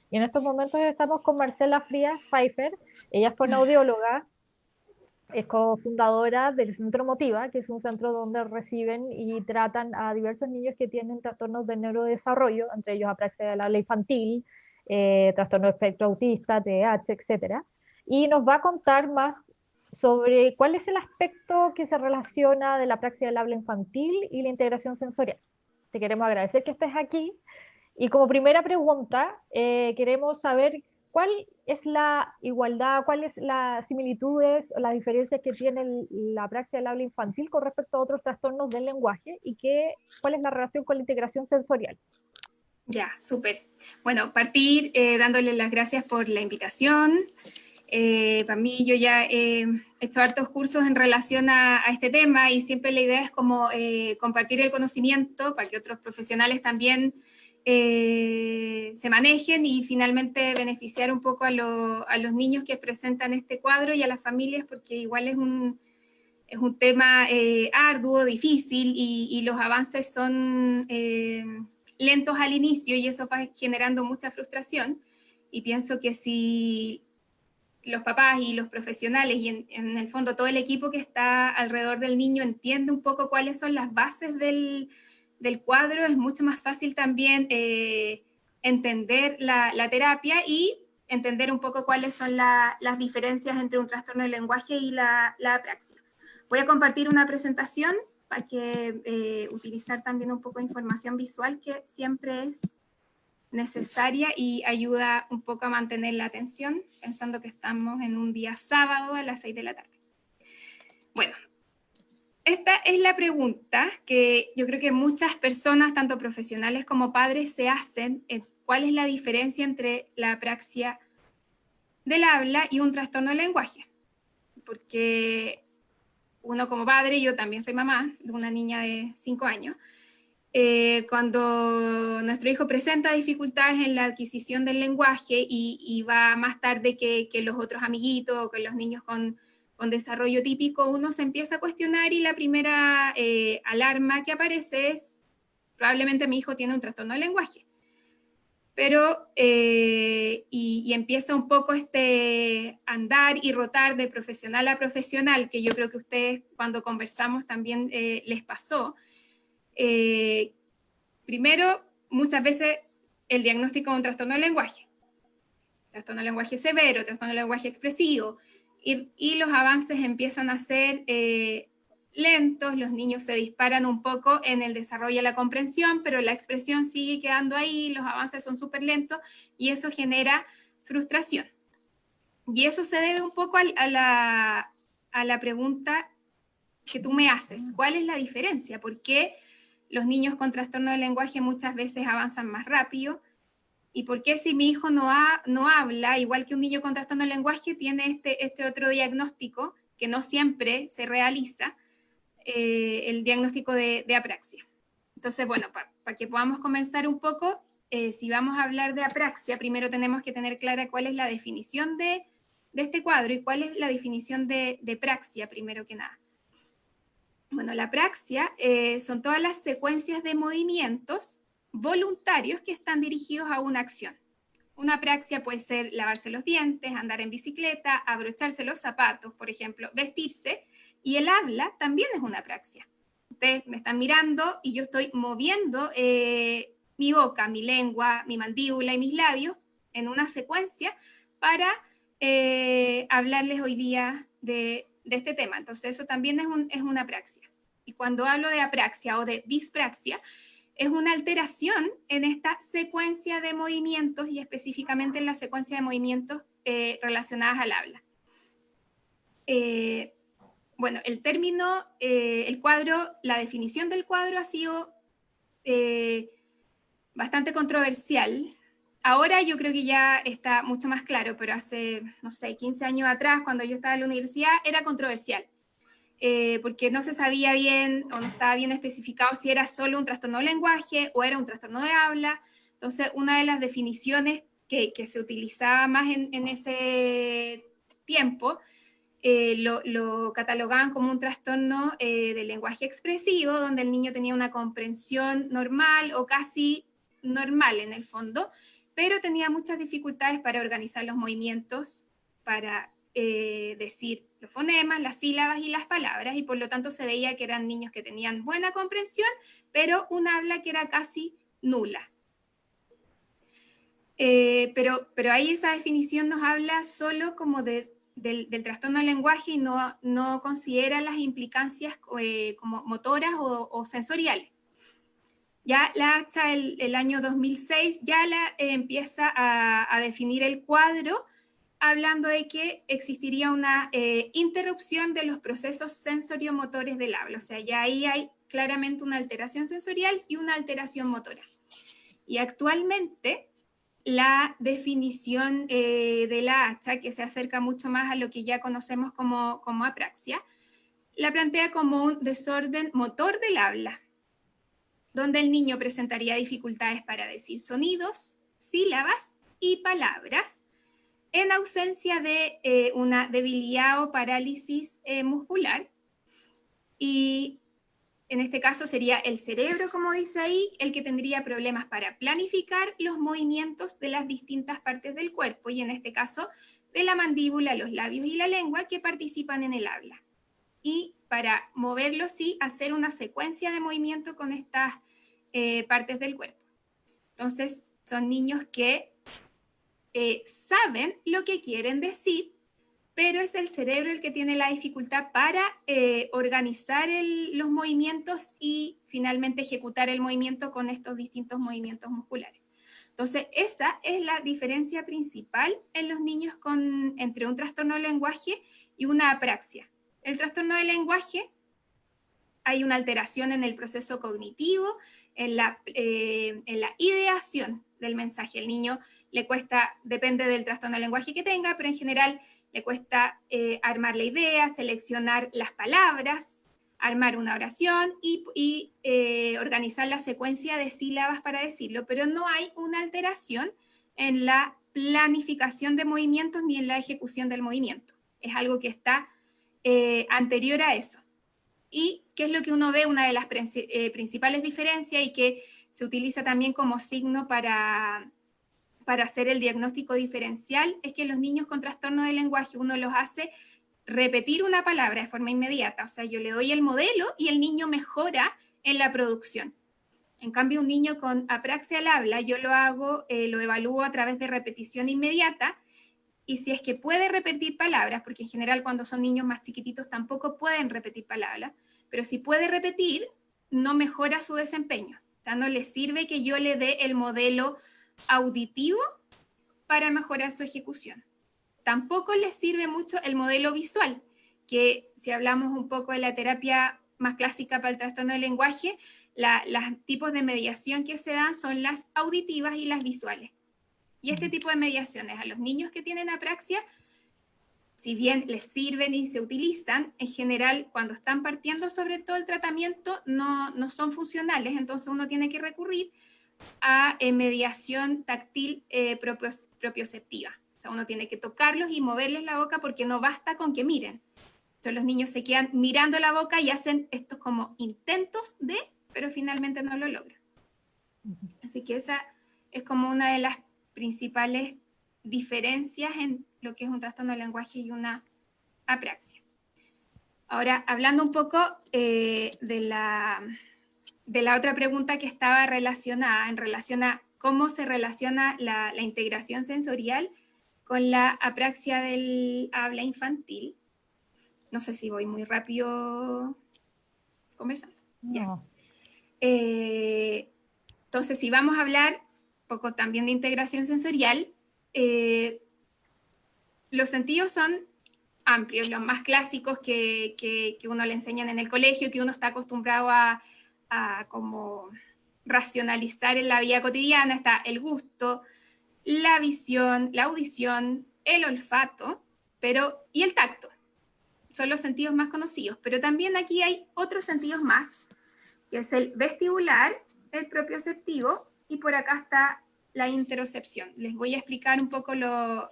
Y en estos momentos estamos con Marcela Frías Pfeiffer. Ella es fonoaudióloga, es cofundadora del Centro Motiva, que es un centro donde reciben y tratan a diversos niños que tienen trastornos de neurodesarrollo, entre ellos apraxia del habla infantil, trastorno de espectro autista, TDAH, etcétera. Y nos va a contar más sobre cuál es el aspecto que se relaciona de la apraxia del habla infantil y la integración sensorial. Te queremos agradecer que estés aquí y como primera pregunta, queremos saber cuál es la igualdad, cuáles las similitudes o las diferencias que tiene la apraxia del habla infantil con respecto a otros trastornos del lenguaje y cuál es la relación con la integración sensorial. Ya, súper. Bueno, partir dándole las gracias por la invitación. Para mí yo ya he hecho hartos cursos en relación a este tema y siempre la idea es como compartir el conocimiento para que otros profesionales también se manejen y finalmente beneficiar un poco a los niños que presentan este cuadro y a las familias, porque igual es un tema arduo, difícil y los avances son lentos al inicio y eso va generando mucha frustración. Y pienso que si los papás y los profesionales y en el fondo todo el equipo que está alrededor del niño entiende un poco cuáles son las bases del cuadro, es mucho más fácil también entender la terapia y entender un poco cuáles son las diferencias entre un trastorno del lenguaje y la apraxia. Voy a compartir una presentación para que utilizar también un poco de información visual que siempre es necesaria y ayuda un poco a mantener la atención, pensando que estamos en un día sábado a las 6 de la tarde. Bueno, esta es la pregunta que yo creo que muchas personas, tanto profesionales como padres, se hacen. ¿Cuál es la diferencia entre la apraxia del habla y un trastorno del lenguaje? Porque uno como padre, yo también soy mamá de una niña de 5 años, cuando nuestro hijo presenta dificultades en la adquisición del lenguaje y va más tarde que los otros amiguitos o que los niños con desarrollo típico, uno se empieza a cuestionar y la primera alarma que aparece es probablemente mi hijo tiene un trastorno del lenguaje. Pero, y empieza un poco este andar y rotar de profesional a profesional, que yo creo que ustedes cuando conversamos también les pasó. Primero, muchas veces el diagnóstico de un trastorno del lenguaje, trastorno del lenguaje severo, trastorno del lenguaje expresivo, y los avances empiezan a ser lentos, los niños se disparan un poco en el desarrollo de la comprensión, pero la expresión sigue quedando ahí, los avances son súper lentos, y eso genera frustración. Y eso se debe un poco a la pregunta que tú me haces, ¿cuál es la diferencia? ¿Por qué los niños con trastorno del lenguaje muchas veces avanzan más rápido? ¿Y por qué si mi hijo no habla, igual que un niño con trastorno del lenguaje, tiene este otro diagnóstico que no siempre se realiza, el diagnóstico de apraxia? Entonces, bueno, para que podamos comenzar un poco, si vamos a hablar de apraxia, primero tenemos que tener clara cuál es la definición de este cuadro y cuál es la definición de praxia, primero que nada. Bueno, la apraxia son todas las secuencias de movimientos voluntarios que están dirigidos a una acción. Una apraxia puede ser lavarse los dientes, andar en bicicleta, abrocharse los zapatos, por ejemplo, vestirse, y el habla también es una apraxia. Ustedes me están mirando y yo estoy moviendo mi boca, mi lengua, mi mandíbula y mis labios en una secuencia para hablarles hoy día de este tema. Entonces eso también es una apraxia. Y cuando hablo de apraxia o de dispraxia, es una alteración en esta secuencia de movimientos y específicamente en la secuencia de movimientos relacionadas al habla. Bueno, el término, el cuadro, la definición del cuadro ha sido bastante controversial. Ahora yo creo que ya está mucho más claro, pero hace, no sé, 15 años atrás, cuando yo estaba en la universidad, era controversial. Porque no se sabía bien o no estaba bien especificado si era solo un trastorno de lenguaje o era un trastorno de habla. Entonces, una de las definiciones que se utilizaba más en ese tiempo lo catalogaban como un trastorno del lenguaje expresivo, donde el niño tenía una comprensión normal o casi normal en el fondo, pero tenía muchas dificultades para organizar los movimientos, para decir los fonemas, las sílabas y las palabras, y por lo tanto se veía que eran niños que tenían buena comprensión, pero un habla que era casi nula. Pero ahí esa definición nos habla solo como del trastorno del lenguaje y no considera las implicancias como motoras o sensoriales. Ya la ACHA el año 2006 ya empieza a definir el cuadro, hablando de que existiría una interrupción de los procesos sensorio-motores del habla. O sea, ya ahí hay claramente una alteración sensorial y una alteración motora. Y actualmente la definición de la ACHA, que se acerca mucho más a lo que ya conocemos como apraxia, la plantea como un desorden motor del habla, donde el niño presentaría dificultades para decir sonidos, sílabas y palabras, en ausencia de una debilidad o parálisis muscular. Y en este caso sería el cerebro, como dice ahí, el que tendría problemas para planificar los movimientos de las distintas partes del cuerpo, y en este caso de la mandíbula, los labios y la lengua que participan en el habla. Y para moverlos, sí, hacer una secuencia de movimiento con estas partes del cuerpo. Entonces, son niños que saben lo que quieren decir, pero es el cerebro el que tiene la dificultad para organizar los movimientos y finalmente ejecutar el movimiento con estos distintos movimientos musculares. Entonces, esa es la diferencia principal en los niños entre un trastorno del lenguaje y una apraxia. El trastorno del lenguaje, hay una alteración en el proceso cognitivo, en la ideación del mensaje. El niño le cuesta, depende del trastorno del lenguaje que tenga, pero en general le cuesta armar la idea, seleccionar las palabras, armar una oración y organizar la secuencia de sílabas para decirlo, pero no hay una alteración en la planificación de movimientos ni en la ejecución del movimiento. Es algo que está anterior a eso. ¿Y qué es lo que uno ve? Una de las principales diferencias y que se utiliza también como signo para hacer el diagnóstico diferencial es que los niños con trastorno del lenguaje uno los hace repetir una palabra de forma inmediata. O sea, yo le doy el modelo y el niño mejora en la producción. En cambio, un niño con apraxia al habla, yo lo evalúo a través de repetición inmediata, y si es que puede repetir palabras, porque en general cuando son niños más chiquititos tampoco pueden repetir palabras, pero si puede repetir, no mejora su desempeño. O sea, no le sirve que yo le dé el modelo auditivo para mejorar su ejecución. Tampoco les sirve mucho el modelo visual, que si hablamos un poco de la terapia más clásica para el trastorno del lenguaje, los tipos de mediación que se dan son las auditivas y las visuales. Y este tipo de mediaciones a los niños que tienen apraxia, si bien les sirven y se utilizan, en general cuando están partiendo sobre todo el tratamiento no son funcionales, entonces uno tiene que recurrir a mediación táctil propioceptiva. O sea, uno tiene que tocarlos y moverles la boca porque no basta con que miren. Entonces los niños se quedan mirando la boca y hacen estos como intentos pero finalmente no lo logran. Así que esa es como una de las principales diferencias en lo que es un trastorno del lenguaje y una apraxia. Ahora, hablando un poco de la otra pregunta que estaba relacionada, en relación a cómo se relaciona la integración sensorial con la apraxia del habla infantil. No sé si voy muy rápido conversando. No. Entonces, si vamos a hablar un poco también de integración sensorial, los sentidos son amplios, los más clásicos que uno le enseñan en el colegio, que uno está acostumbrado a como racionalizar en la vida cotidiana. Está el gusto, la visión, la audición, el olfato, y el tacto. Son los sentidos más conocidos, pero también aquí hay otros sentidos más, que es el vestibular, el propioceptivo, y por acá está la interocepción. Les voy a explicar un poco los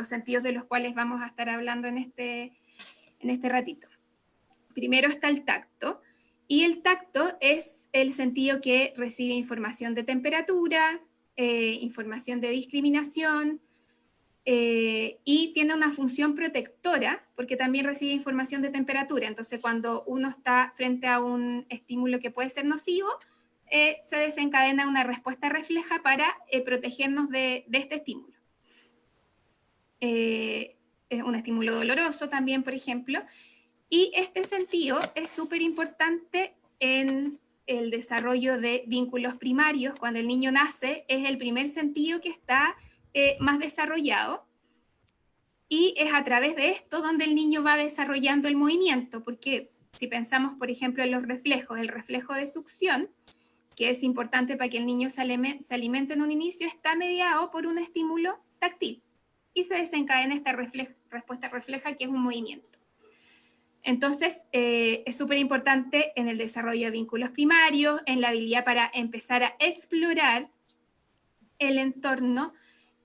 sentidos de los cuales vamos a estar hablando en este ratito. Primero está el tacto, y el tacto es el sentido que recibe información de temperatura, información de discriminación, y tiene una función protectora porque también recibe información de temperatura. Entonces, cuando uno está frente a un estímulo que puede ser nocivo, se desencadena una respuesta refleja para protegernos de este estímulo. Es un estímulo doloroso también, por ejemplo, y este sentido es súper importante en el desarrollo de vínculos primarios. Cuando el niño nace, es el primer sentido que está más desarrollado, y es a través de esto donde el niño va desarrollando el movimiento, porque si pensamos, por ejemplo, en los reflejos, el reflejo de succión, que es importante para que el niño se alimente en un inicio, está mediado por un estímulo táctil, y se desencadena esta respuesta refleja, que es un movimiento. Entonces, es súper importante en el desarrollo de vínculos primarios, en la habilidad para empezar a explorar el entorno,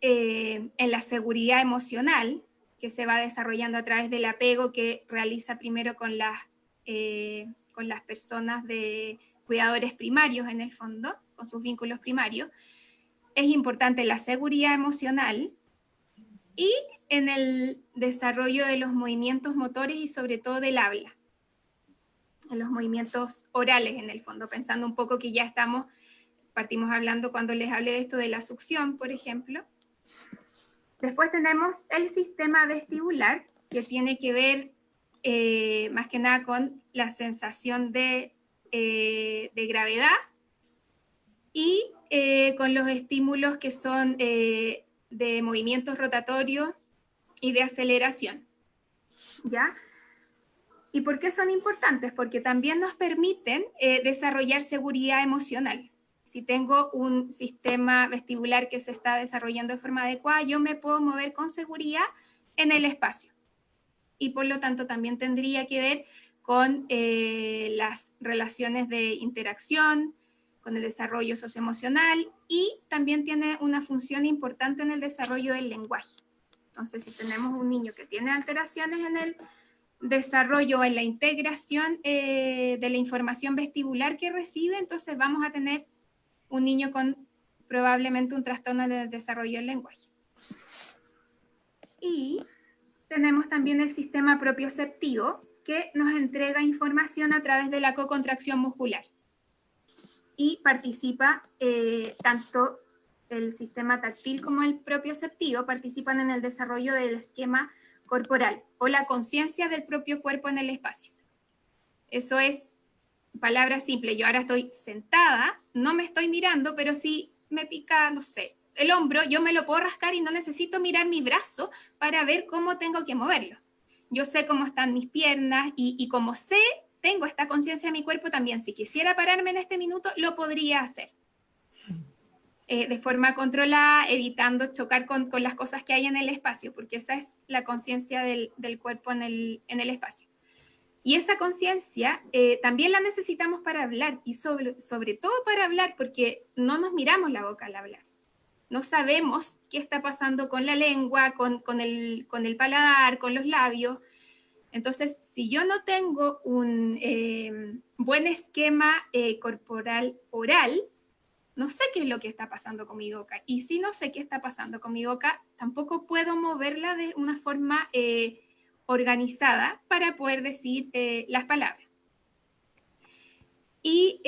en la seguridad emocional, que se va desarrollando a través del apego que realiza primero con las personas de cuidadores primarios, en el fondo, con sus vínculos primarios. Es importante la seguridad emocional y en el desarrollo de los movimientos motores y sobre todo del habla, en los movimientos orales, en el fondo, pensando un poco que ya partimos hablando cuando les hablé de esto de la succión, por ejemplo. Después tenemos el sistema vestibular, que tiene que ver más que nada con la sensación de gravedad y con los estímulos que son de movimientos rotatorios y de aceleración. ¿Ya? ¿Y por qué son importantes? Porque también nos permiten desarrollar seguridad emocional. Si tengo un sistema vestibular que se está desarrollando de forma adecuada, yo me puedo mover con seguridad en el espacio. Y por lo tanto también tendría que ver con las relaciones de interacción, con el desarrollo socioemocional, y también tiene una función importante en el desarrollo del lenguaje. Entonces, si tenemos un niño que tiene alteraciones en el desarrollo, en la integración de la información vestibular que recibe, entonces vamos a tener un niño con probablemente un trastorno de desarrollo del lenguaje. Y tenemos también el sistema propioceptivo, que nos entrega información a través de la cocontracción muscular. Y participa tanto el sistema táctil como el propioceptivo, participan en el desarrollo del esquema corporal o la conciencia del propio cuerpo en el espacio. Eso es palabra simple. Yo ahora estoy sentada, no me estoy mirando, pero si me pica, no sé, el hombro, yo me lo puedo rascar y no necesito mirar mi brazo para ver cómo tengo que moverlo. Yo sé cómo están mis piernas y como sé, tengo esta conciencia de mi cuerpo también. Si quisiera pararme en este minuto, lo podría hacer. De forma controlada, evitando chocar con las cosas que hay en el espacio, porque esa es la conciencia del cuerpo en el espacio. Y esa conciencia también la necesitamos para hablar, y sobre todo para hablar, porque no nos miramos la boca al hablar. No sabemos qué está pasando con la lengua, con el paladar, con los labios. Entonces, si yo no tengo un buen esquema corporal oral, no sé qué es lo que está pasando con mi boca. Y si no sé qué está pasando con mi boca, tampoco puedo moverla de una forma organizada para poder decir las palabras. Y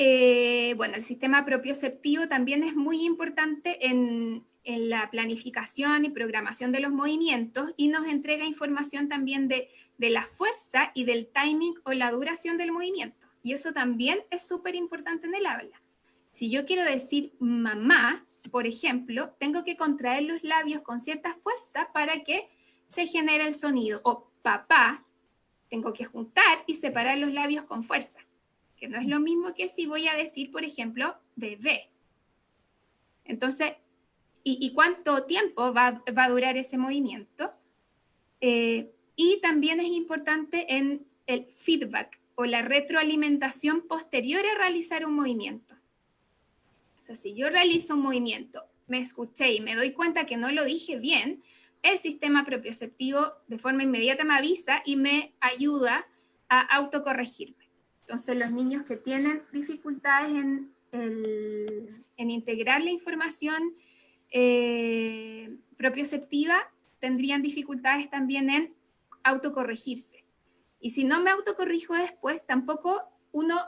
bueno, el sistema propioceptivo también es muy importante en la planificación y programación de los movimientos, y nos entrega información también de la fuerza y del timing o la duración del movimiento. Y eso también es súper importante en el habla. Si yo quiero decir mamá, por ejemplo, tengo que contraer los labios con cierta fuerza para que se genere el sonido. O papá, tengo que juntar y separar los labios con fuerza, que no es lo mismo que si voy a decir, por ejemplo, bebé. Entonces, ¿y cuánto tiempo va a durar ese movimiento? Y también es importante en el feedback o la retroalimentación posterior a realizar un movimiento. O sea, si yo realizo un movimiento, me escuché y me doy cuenta que no lo dije bien, el sistema propioceptivo de forma inmediata me avisa y me ayuda a autocorregirme. Entonces, los niños que tienen dificultades en integrar la información propioceptiva tendrían dificultades también en autocorregirse. Y si no me autocorrijo después, tampoco uno,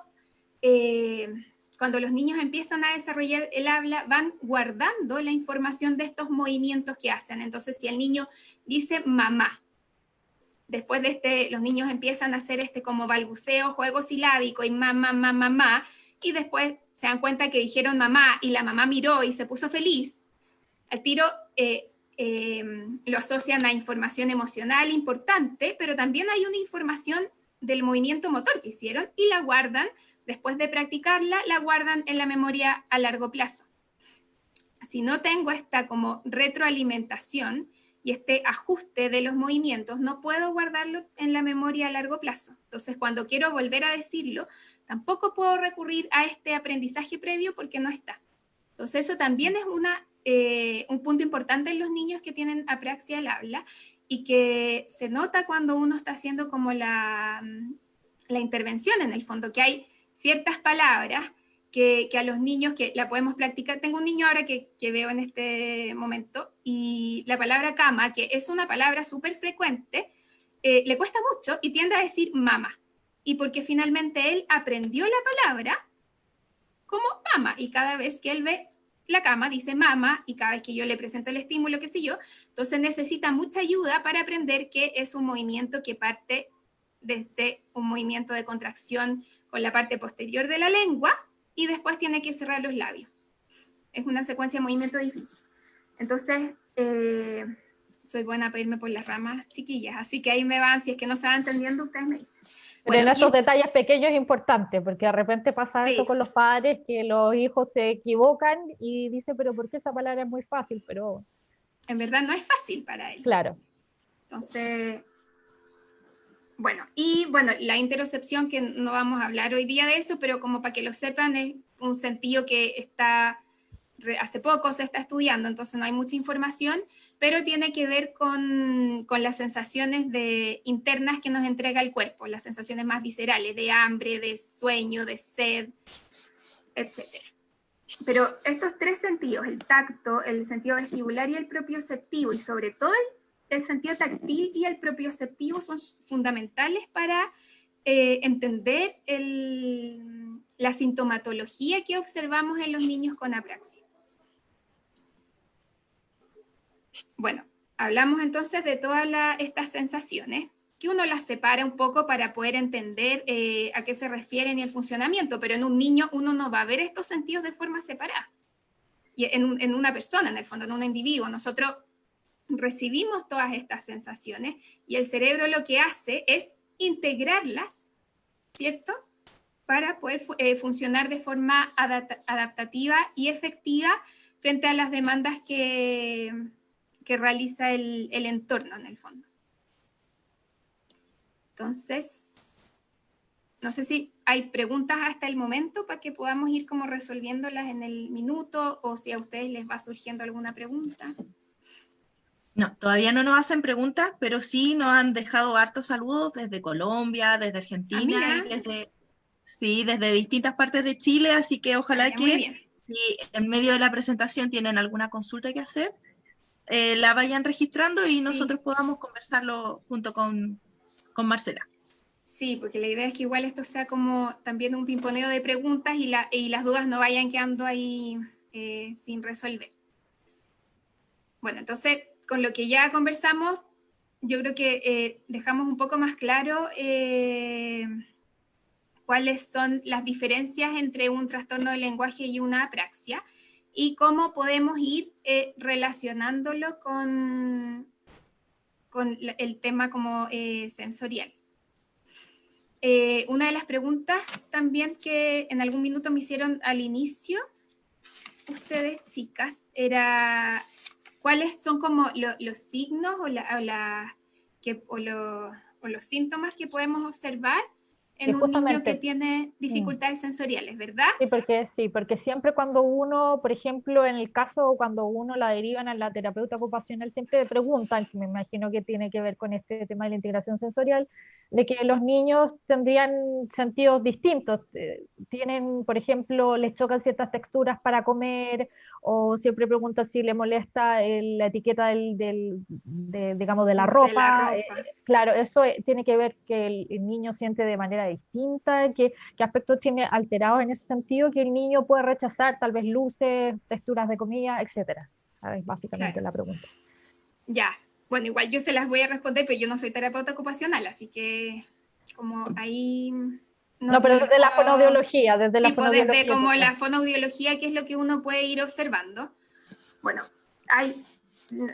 cuando los niños empiezan a desarrollar el habla, van guardando la información de estos movimientos que hacen. Entonces, si el niño dice mamá, después de los niños empiezan a hacer como balbuceo, juego silábico y mamá, mamá, mamá, y después se dan cuenta que dijeron mamá y la mamá miró y se puso feliz, al tiro lo asocian a información emocional importante, pero también hay una información del movimiento motor que hicieron y la guardan, después de practicarla, la guardan en la memoria a largo plazo. Si no tengo esta como retroalimentación y este ajuste de los movimientos, no puedo guardarlo en la memoria a largo plazo. Entonces, cuando quiero volver a decirlo, tampoco puedo recurrir a este aprendizaje previo porque no está. Entonces, eso también es un punto importante en los niños que tienen apraxia al habla y que se nota cuando uno está haciendo como la intervención en el fondo, que hay ciertas palabras que a los niños que la podemos practicar. Tengo un niño ahora que veo en este momento y la palabra cama, que es una palabra súper frecuente, le cuesta mucho y tiende a decir mamá. Y porque finalmente él aprendió la palabra como mamá y cada vez que él ve la cama dice mamá y cada vez que yo le presento el estímulo, qué sé yo, entonces necesita mucha ayuda para aprender que es un movimiento que parte desde un movimiento de contracción con la parte posterior de la lengua y después tiene que cerrar los labios. Es una secuencia de movimiento difícil. Entonces, soy buena para irme por las ramas, chiquillas, así que ahí me van, si es que no se va entendiendo, ustedes me dicen. Pero en estos detalles pequeños es importante, porque de repente pasa Sí. eso con los padres, que los hijos se equivocan y dicen, pero ¿por qué esa palabra es muy fácil? Pero en verdad no es fácil para él. Claro. Entonces, bueno, y bueno, la interocepción, que no vamos a hablar hoy día de eso, pero como para que lo sepan, es un sentido que hace poco se está estudiando, entonces no hay mucha información, pero tiene que ver con las sensaciones internas que nos entrega el cuerpo, las sensaciones más viscerales, de hambre, de sueño, de sed, etc. Pero estos tres sentidos, el tacto, el sentido vestibular y el propioceptivo, y sobre todo el sentido táctil y el propioceptivo, son fundamentales para entender la sintomatología que observamos en los niños con apraxia. Bueno, hablamos entonces de todas estas sensaciones, que uno las separa un poco para poder entender a qué se refieren y el funcionamiento, pero en un niño uno no va a ver estos sentidos de forma separada. Y en una persona, en el fondo, en un individuo, nosotros recibimos todas estas sensaciones y el cerebro lo que hace es integrarlas, ¿cierto? Para poder funcionar de forma adaptativa y efectiva frente a las demandas que realiza el entorno en el fondo. Entonces, no sé si hay preguntas hasta el momento para que podamos ir como resolviéndolas en el minuto o si a ustedes les va surgiendo alguna pregunta. No, todavía no nos hacen preguntas, pero sí nos han dejado hartos saludos desde Colombia, desde Argentina y desde distintas partes de Chile, así que ojalá que si en medio de la presentación tienen alguna consulta que hacer, la vayan registrando y nosotros podamos conversarlo junto con Marcela. Sí, porque la idea es que igual esto sea como también un pimponeo de preguntas y las dudas no vayan quedando ahí sin resolver. Bueno, entonces, con lo que ya conversamos, yo creo que dejamos un poco más claro cuáles son las diferencias entre un trastorno del lenguaje y una apraxia y cómo podemos ir relacionándolo con el tema como sensorial. Una de las preguntas también que en algún minuto me hicieron al inicio, ustedes chicas, era cuáles son como los signos o los síntomas que podemos observar en un niño que tiene dificultades sensoriales, ¿verdad? Sí, porque siempre cuando uno, por ejemplo, en el caso cuando uno la derivan a la terapeuta ocupacional, siempre le preguntan, que me imagino que tiene que ver con este tema de la integración sensorial, de que los niños tendrían sentidos distintos. Tienen, por ejemplo, les chocan ciertas texturas para comer o siempre pregunta si le molesta la etiqueta digamos, de la ropa. Claro, eso tiene que ver que el niño siente de manera distinta, qué aspectos tiene alterados en ese sentido, que el niño puede rechazar, tal vez luces, texturas de comida, etcétera. ¿Sabes? Básicamente Claro. la pregunta. Ya, bueno, igual yo se las voy a responder, pero yo no soy terapeuta ocupacional, así que como ahí... No, pero desde la fonoaudiología, desde la Sí, pues fonoaudiología. desde como social. la fonoaudiología, que es lo que uno puede ir observando. Bueno,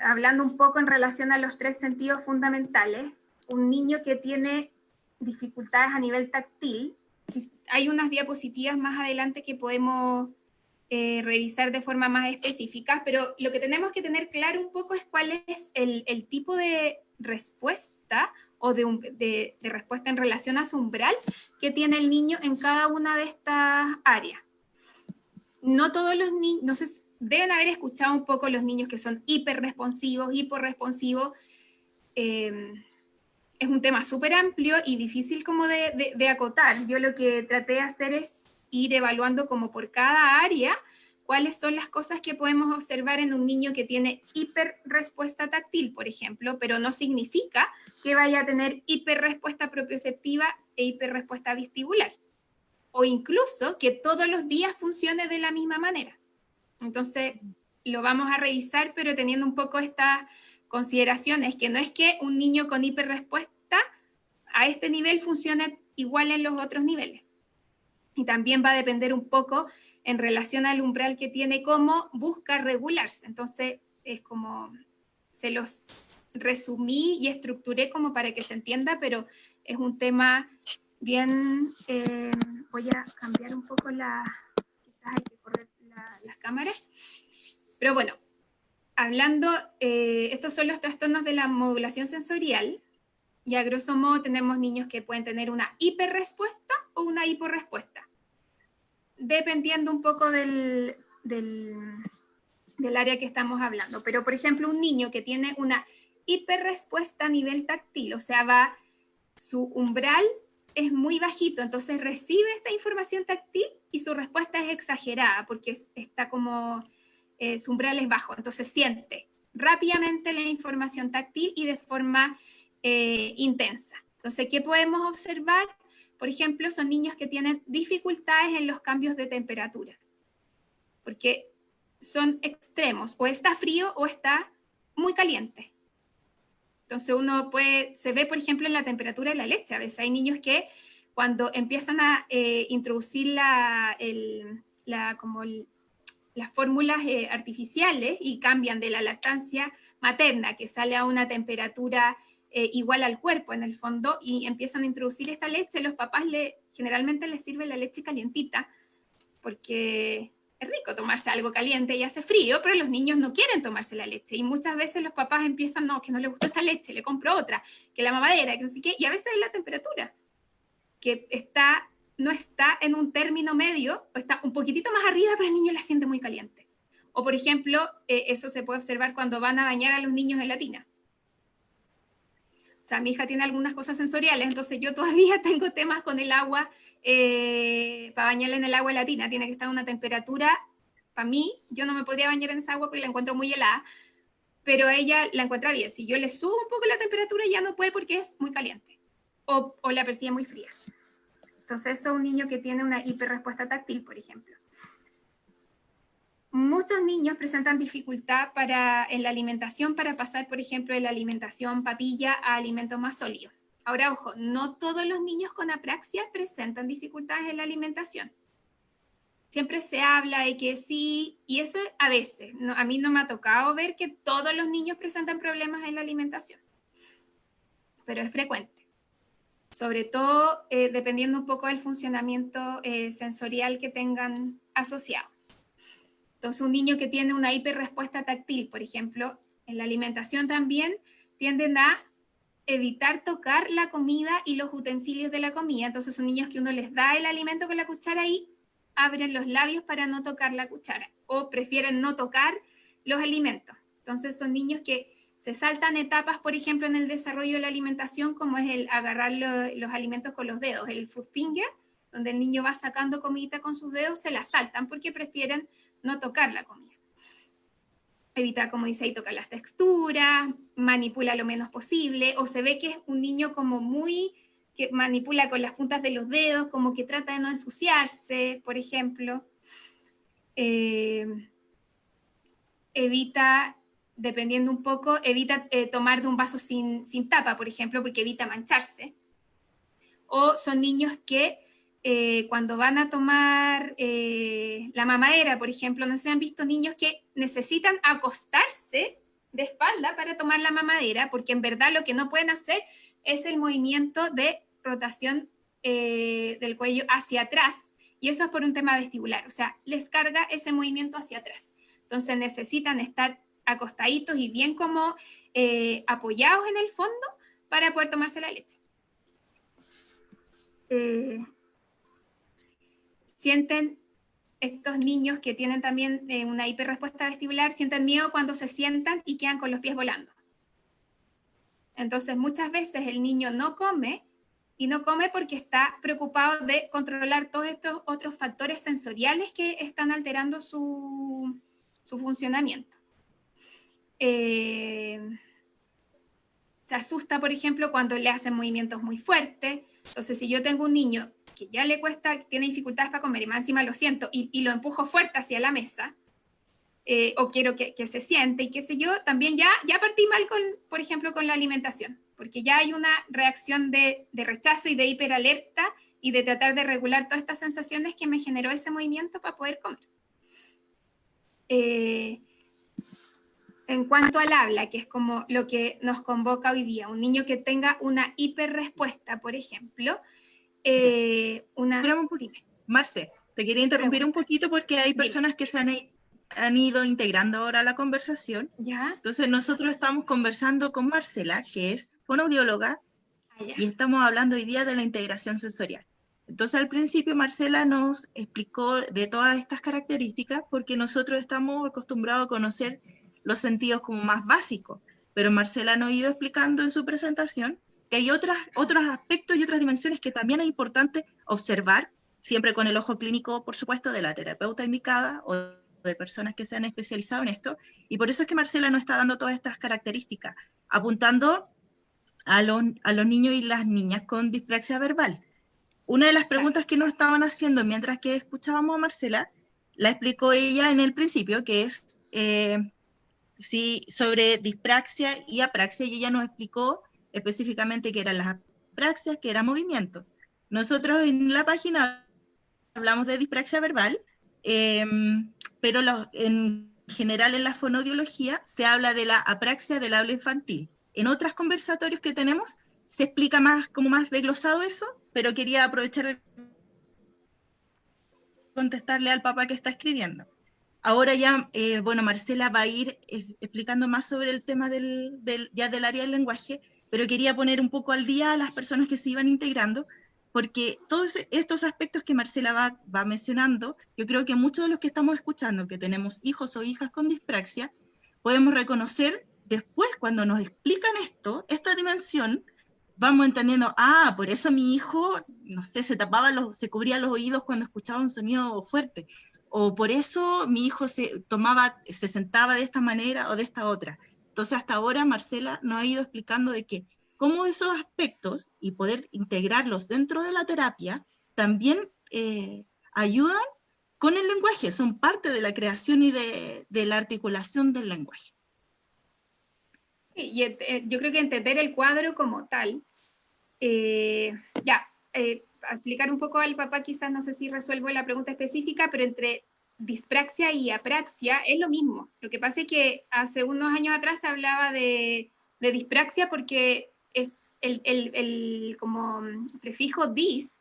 hablando un poco en relación a los 3 sentidos fundamentales, un niño que tiene dificultades a nivel táctil, hay unas diapositivas más adelante que podemos revisar de forma más específica, pero lo que tenemos que tener claro un poco es cuál es el tipo de respuesta o de respuesta en relación a su umbral que tiene el niño en cada una de estas áreas. No todos los niños, no sé, deben haber escuchado un poco los niños que son hiperresponsivos, hiporresponsivos. Es un tema súper amplio y difícil como de acotar. Yo lo que traté de hacer es ir evaluando como por cada área cuáles son las cosas que podemos observar en un niño que tiene hiperrespuesta táctil, por ejemplo, pero no significa que vaya a tener hiperrespuesta propioceptiva e hiperrespuesta vestibular. O incluso que todos los días funcione de la misma manera. Entonces, lo vamos a revisar, pero teniendo un poco estas consideraciones, que no es que un niño con hiperrespuesta a este nivel funcione igual en los otros niveles. Y también va a depender un poco en relación al umbral que tiene, cómo busca regularse. Entonces, es como, se los resumí y estructuré como para que se entienda, pero es un tema bien, voy a cambiar un poco quizás hay que correr las cámaras, pero bueno, hablando, estos son los trastornos de la modulación sensorial, y a grosso modo tenemos niños que pueden tener una hiperrespuesta o una hiporrespuesta, dependiendo un poco del área que estamos hablando. Pero, por ejemplo, un niño que tiene una hiperrespuesta a nivel táctil, o sea, su umbral es muy bajito, entonces recibe esta información táctil y su respuesta es exagerada porque está como, su umbral es bajo, entonces siente rápidamente la información táctil y de forma intensa. Entonces, ¿qué podemos observar? Por ejemplo, son niños que tienen dificultades en los cambios de temperatura, porque son extremos, o está frío o está muy caliente. Entonces se ve, por ejemplo, en la temperatura de la leche. A veces hay niños que cuando empiezan a introducir las fórmulas artificiales y cambian de la lactancia materna, que sale a una temperatura igual al cuerpo en el fondo, y empiezan a introducir esta leche, los papás generalmente les sirve la leche calientita, porque es rico tomarse algo caliente y hace frío, pero los niños no quieren tomarse la leche. Y muchas veces los papás empiezan, no, que no le gustó esta leche, le compro otra, que la mamadera, que no sé qué, y a veces es la temperatura, que no está en un término medio, o está un poquitito más arriba, pero el niño la siente muy caliente. O por ejemplo, eso se puede observar cuando van a bañar a los niños en la tina. O sea, mi hija tiene algunas cosas sensoriales, entonces yo todavía tengo temas con el agua, para bañarla en el agua de la tina, tiene que estar a una temperatura, para mí, yo no me podría bañar en esa agua porque la encuentro muy helada, pero ella la encuentra bien. Si yo le subo un poco la temperatura, ya no puede porque es muy caliente, o la percibe muy fría. Entonces, eso es un niño que tiene una hiperrespuesta táctil, por ejemplo. Muchos niños presentan dificultad en la alimentación para pasar, por ejemplo, de la alimentación papilla a alimentos más sólidos. Ahora, ojo, no todos los niños con apraxia presentan dificultades en la alimentación. Siempre se habla de que sí, y eso a veces, a mí no me ha tocado ver que todos los niños presentan problemas en la alimentación, pero es frecuente. Sobre todo dependiendo un poco del funcionamiento sensorial que tengan asociado. Entonces, un niño que tiene una hiperrespuesta táctil, por ejemplo, en la alimentación también tienden a evitar tocar la comida y los utensilios de la comida. Entonces, son niños que uno les da el alimento con la cuchara y abren los labios para no tocar la cuchara, o prefieren no tocar los alimentos. Entonces, son niños que se saltan etapas, por ejemplo, en el desarrollo de la alimentación, como es el agarrar los alimentos con los dedos, el food finger, donde el niño va sacando comida con sus dedos, se la saltan porque prefieren no tocar la comida. evita, como dice ahí, tocar las texturas, manipula lo menos posible, o se ve que es un niño como muy, que manipula con las puntas de los dedos, como que trata de no ensuciarse, por ejemplo. Evita, dependiendo un poco, evita tomar de un vaso sin tapa, por ejemplo, porque evita mancharse. O son niños que cuando van a tomar la mamadera, por ejemplo, no sé si han visto niños que necesitan acostarse de espalda para tomar la mamadera, porque en verdad lo que no pueden hacer es el movimiento de rotación del cuello hacia atrás, y eso es por un tema vestibular, o sea, les carga ese movimiento hacia atrás. Entonces necesitan estar acostaditos y bien como apoyados en el fondo para poder tomarse la leche. Sienten estos niños que tienen también una hiperrespuesta vestibular, sienten miedo cuando se sientan y quedan con los pies volando. Entonces muchas veces el niño no come, y no come porque está preocupado de controlar todos estos otros factores sensoriales que están alterando su funcionamiento. Se asusta, por ejemplo, cuando le hacen movimientos muy fuertes. Entonces, si yo tengo un niño que ya le cuesta, tiene dificultades para comer y más encima lo siento y lo empujo fuerte hacia la mesa, o quiero que se siente y qué sé yo, también ya partí mal, por ejemplo, con la alimentación, porque ya hay una reacción de rechazo y de hiperalerta y de tratar de regular todas estas sensaciones que me generó ese movimiento para poder comer. En cuanto al habla, que es como lo que nos convoca hoy día, un niño que tenga una hiperrespuesta, por ejemplo, Marce, te quería interrumpir un poquito porque hay personas que se han ido integrando ahora a la conversación. ¿Ya? Entonces nosotros estamos conversando con Marcela, que es fonoaudióloga, y estamos hablando hoy día de la integración sensorial. Entonces al principio Marcela nos explicó de todas estas características porque nosotros estamos acostumbrados a conocer los sentidos como más básicos, pero Marcela nos ha ido explicando en su presentación que hay otros aspectos y otras dimensiones que también es importante observar, siempre con el ojo clínico, por supuesto, de la terapeuta indicada o de personas que se han especializado en esto, y por eso es que Marcela nos está dando todas estas características, apuntando a los niños y las niñas con dispraxia verbal. Una de las preguntas que nos estaban haciendo mientras que escuchábamos a Marcela, la explicó ella en el principio, que es sobre dispraxia y apraxia, y ella nos explicó específicamente qué eran las apraxias, qué eran movimientos. Nosotros en la página hablamos de dispraxia verbal, pero en general en la fonoaudiología se habla de la apraxia del habla infantil. En otros conversatorios que tenemos se explica más, como más desglosado eso, pero quería aprovechar de contestarle al papá que está escribiendo. Ahora ya, bueno, Marcela va a ir explicando más sobre el tema del área del lenguaje, pero quería poner un poco al día a las personas que se iban integrando, porque todos estos aspectos que Marcela va mencionando, yo creo que muchos de los que estamos escuchando, que tenemos hijos o hijas con dispraxia, podemos reconocer después cuando nos explican esta dimensión, vamos entendiendo, por eso mi hijo, no sé, se cubría los oídos cuando escuchaba un sonido fuerte, o por eso mi hijo se sentaba de esta manera o de esta otra. Entonces hasta ahora Marcela nos ha ido explicando de que cómo esos aspectos y poder integrarlos dentro de la terapia también ayudan con el lenguaje, son parte de la creación y de la articulación del lenguaje. Sí, y yo creo que entender el cuadro como tal, explicar un poco al papá, quizás no sé si resuelvo la pregunta específica, pero entre dispraxia y apraxia es lo mismo. Lo que pasa es que hace unos años atrás se hablaba de dispraxia porque es el como prefijo dis,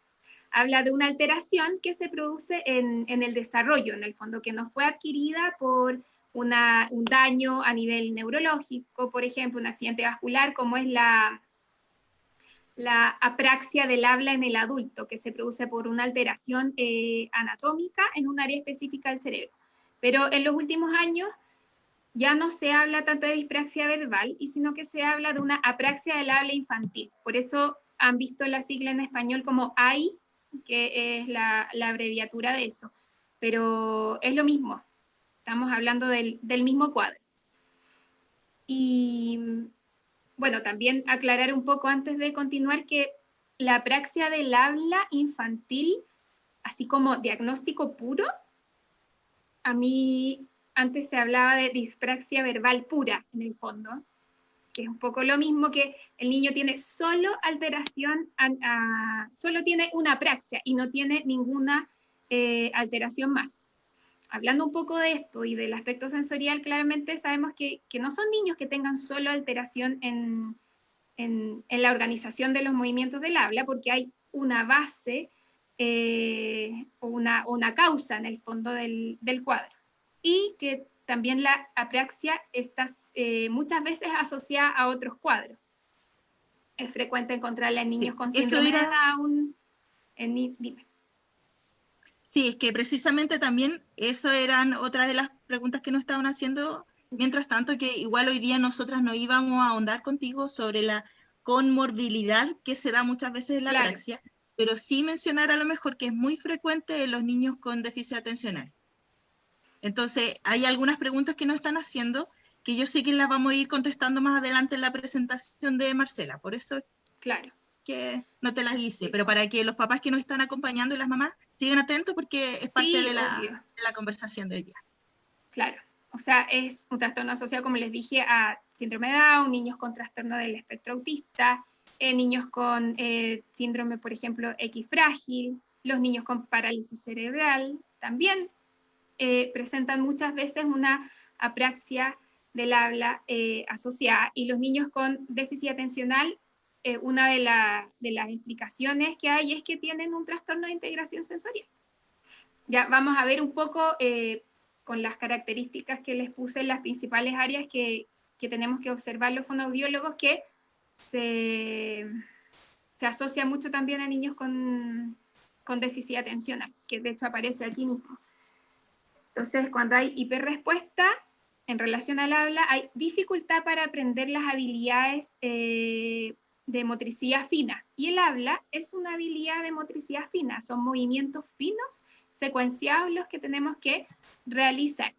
habla de una alteración que se produce en el desarrollo, en el fondo, que no fue adquirida por un daño a nivel neurológico, por ejemplo, un accidente vascular, como es la apraxia del habla en el adulto, que se produce por una alteración anatómica en un área específica del cerebro. Pero en los últimos años ya no se habla tanto de dispraxia verbal, sino que se habla de una apraxia del habla infantil. Por eso han visto la sigla en español como AI, que es la abreviatura de eso. Pero es lo mismo, estamos hablando del mismo cuadro. Y bueno, también aclarar un poco antes de continuar que la apraxia del habla infantil, así como diagnóstico puro, a mí antes se hablaba de dispraxia verbal pura, en el fondo, que es un poco lo mismo, que el niño tiene solo alteración, solo tiene una apraxia y no tiene ninguna alteración más. Hablando un poco de esto y del aspecto sensorial, claramente sabemos que no son niños que tengan solo alteración en la organización de los movimientos del habla, porque hay una base o una causa en el fondo del cuadro. Y que también la apraxia está muchas veces asociada a otros cuadros. Es frecuente encontrarla en niños con síndrome de Down. Dime. Sí, es que precisamente también eso eran otras de las preguntas que nos estaban haciendo. Mientras tanto, que igual hoy día nosotras no íbamos a ahondar contigo sobre la conmorbilidad que se da muchas veces en la apraxia, pero sí mencionar a lo mejor que es muy frecuente en los niños con déficit atencional. Entonces, hay algunas preguntas que nos están haciendo que yo sé que las vamos a ir contestando más adelante en la presentación de Marcela, por eso que no te las hice, pero para que los papás que nos están acompañando y las mamás sigan atentos porque es parte de la conversación de hoy día. Claro, o sea, es un trastorno asociado, como les dije, a síndrome de Down, niños con trastorno del espectro autista, niños con síndrome, por ejemplo, X frágil, los niños con parálisis cerebral también presentan muchas veces una apraxia del habla asociada, y los niños con déficit atencional, una de las explicaciones que hay es que tienen un trastorno de integración sensorial. Ya vamos a ver un poco con las características que les puse en las principales áreas que tenemos que observar los fonoaudiólogos, que se asocia mucho también a niños con déficit atencional, que de hecho aparece aquí mismo. Entonces, cuando hay hiperrespuesta en relación al habla, hay dificultad para aprender las habilidades de motricidad fina. Y el habla es una habilidad de motricidad fina, son movimientos finos, secuenciados, los que tenemos que realizar.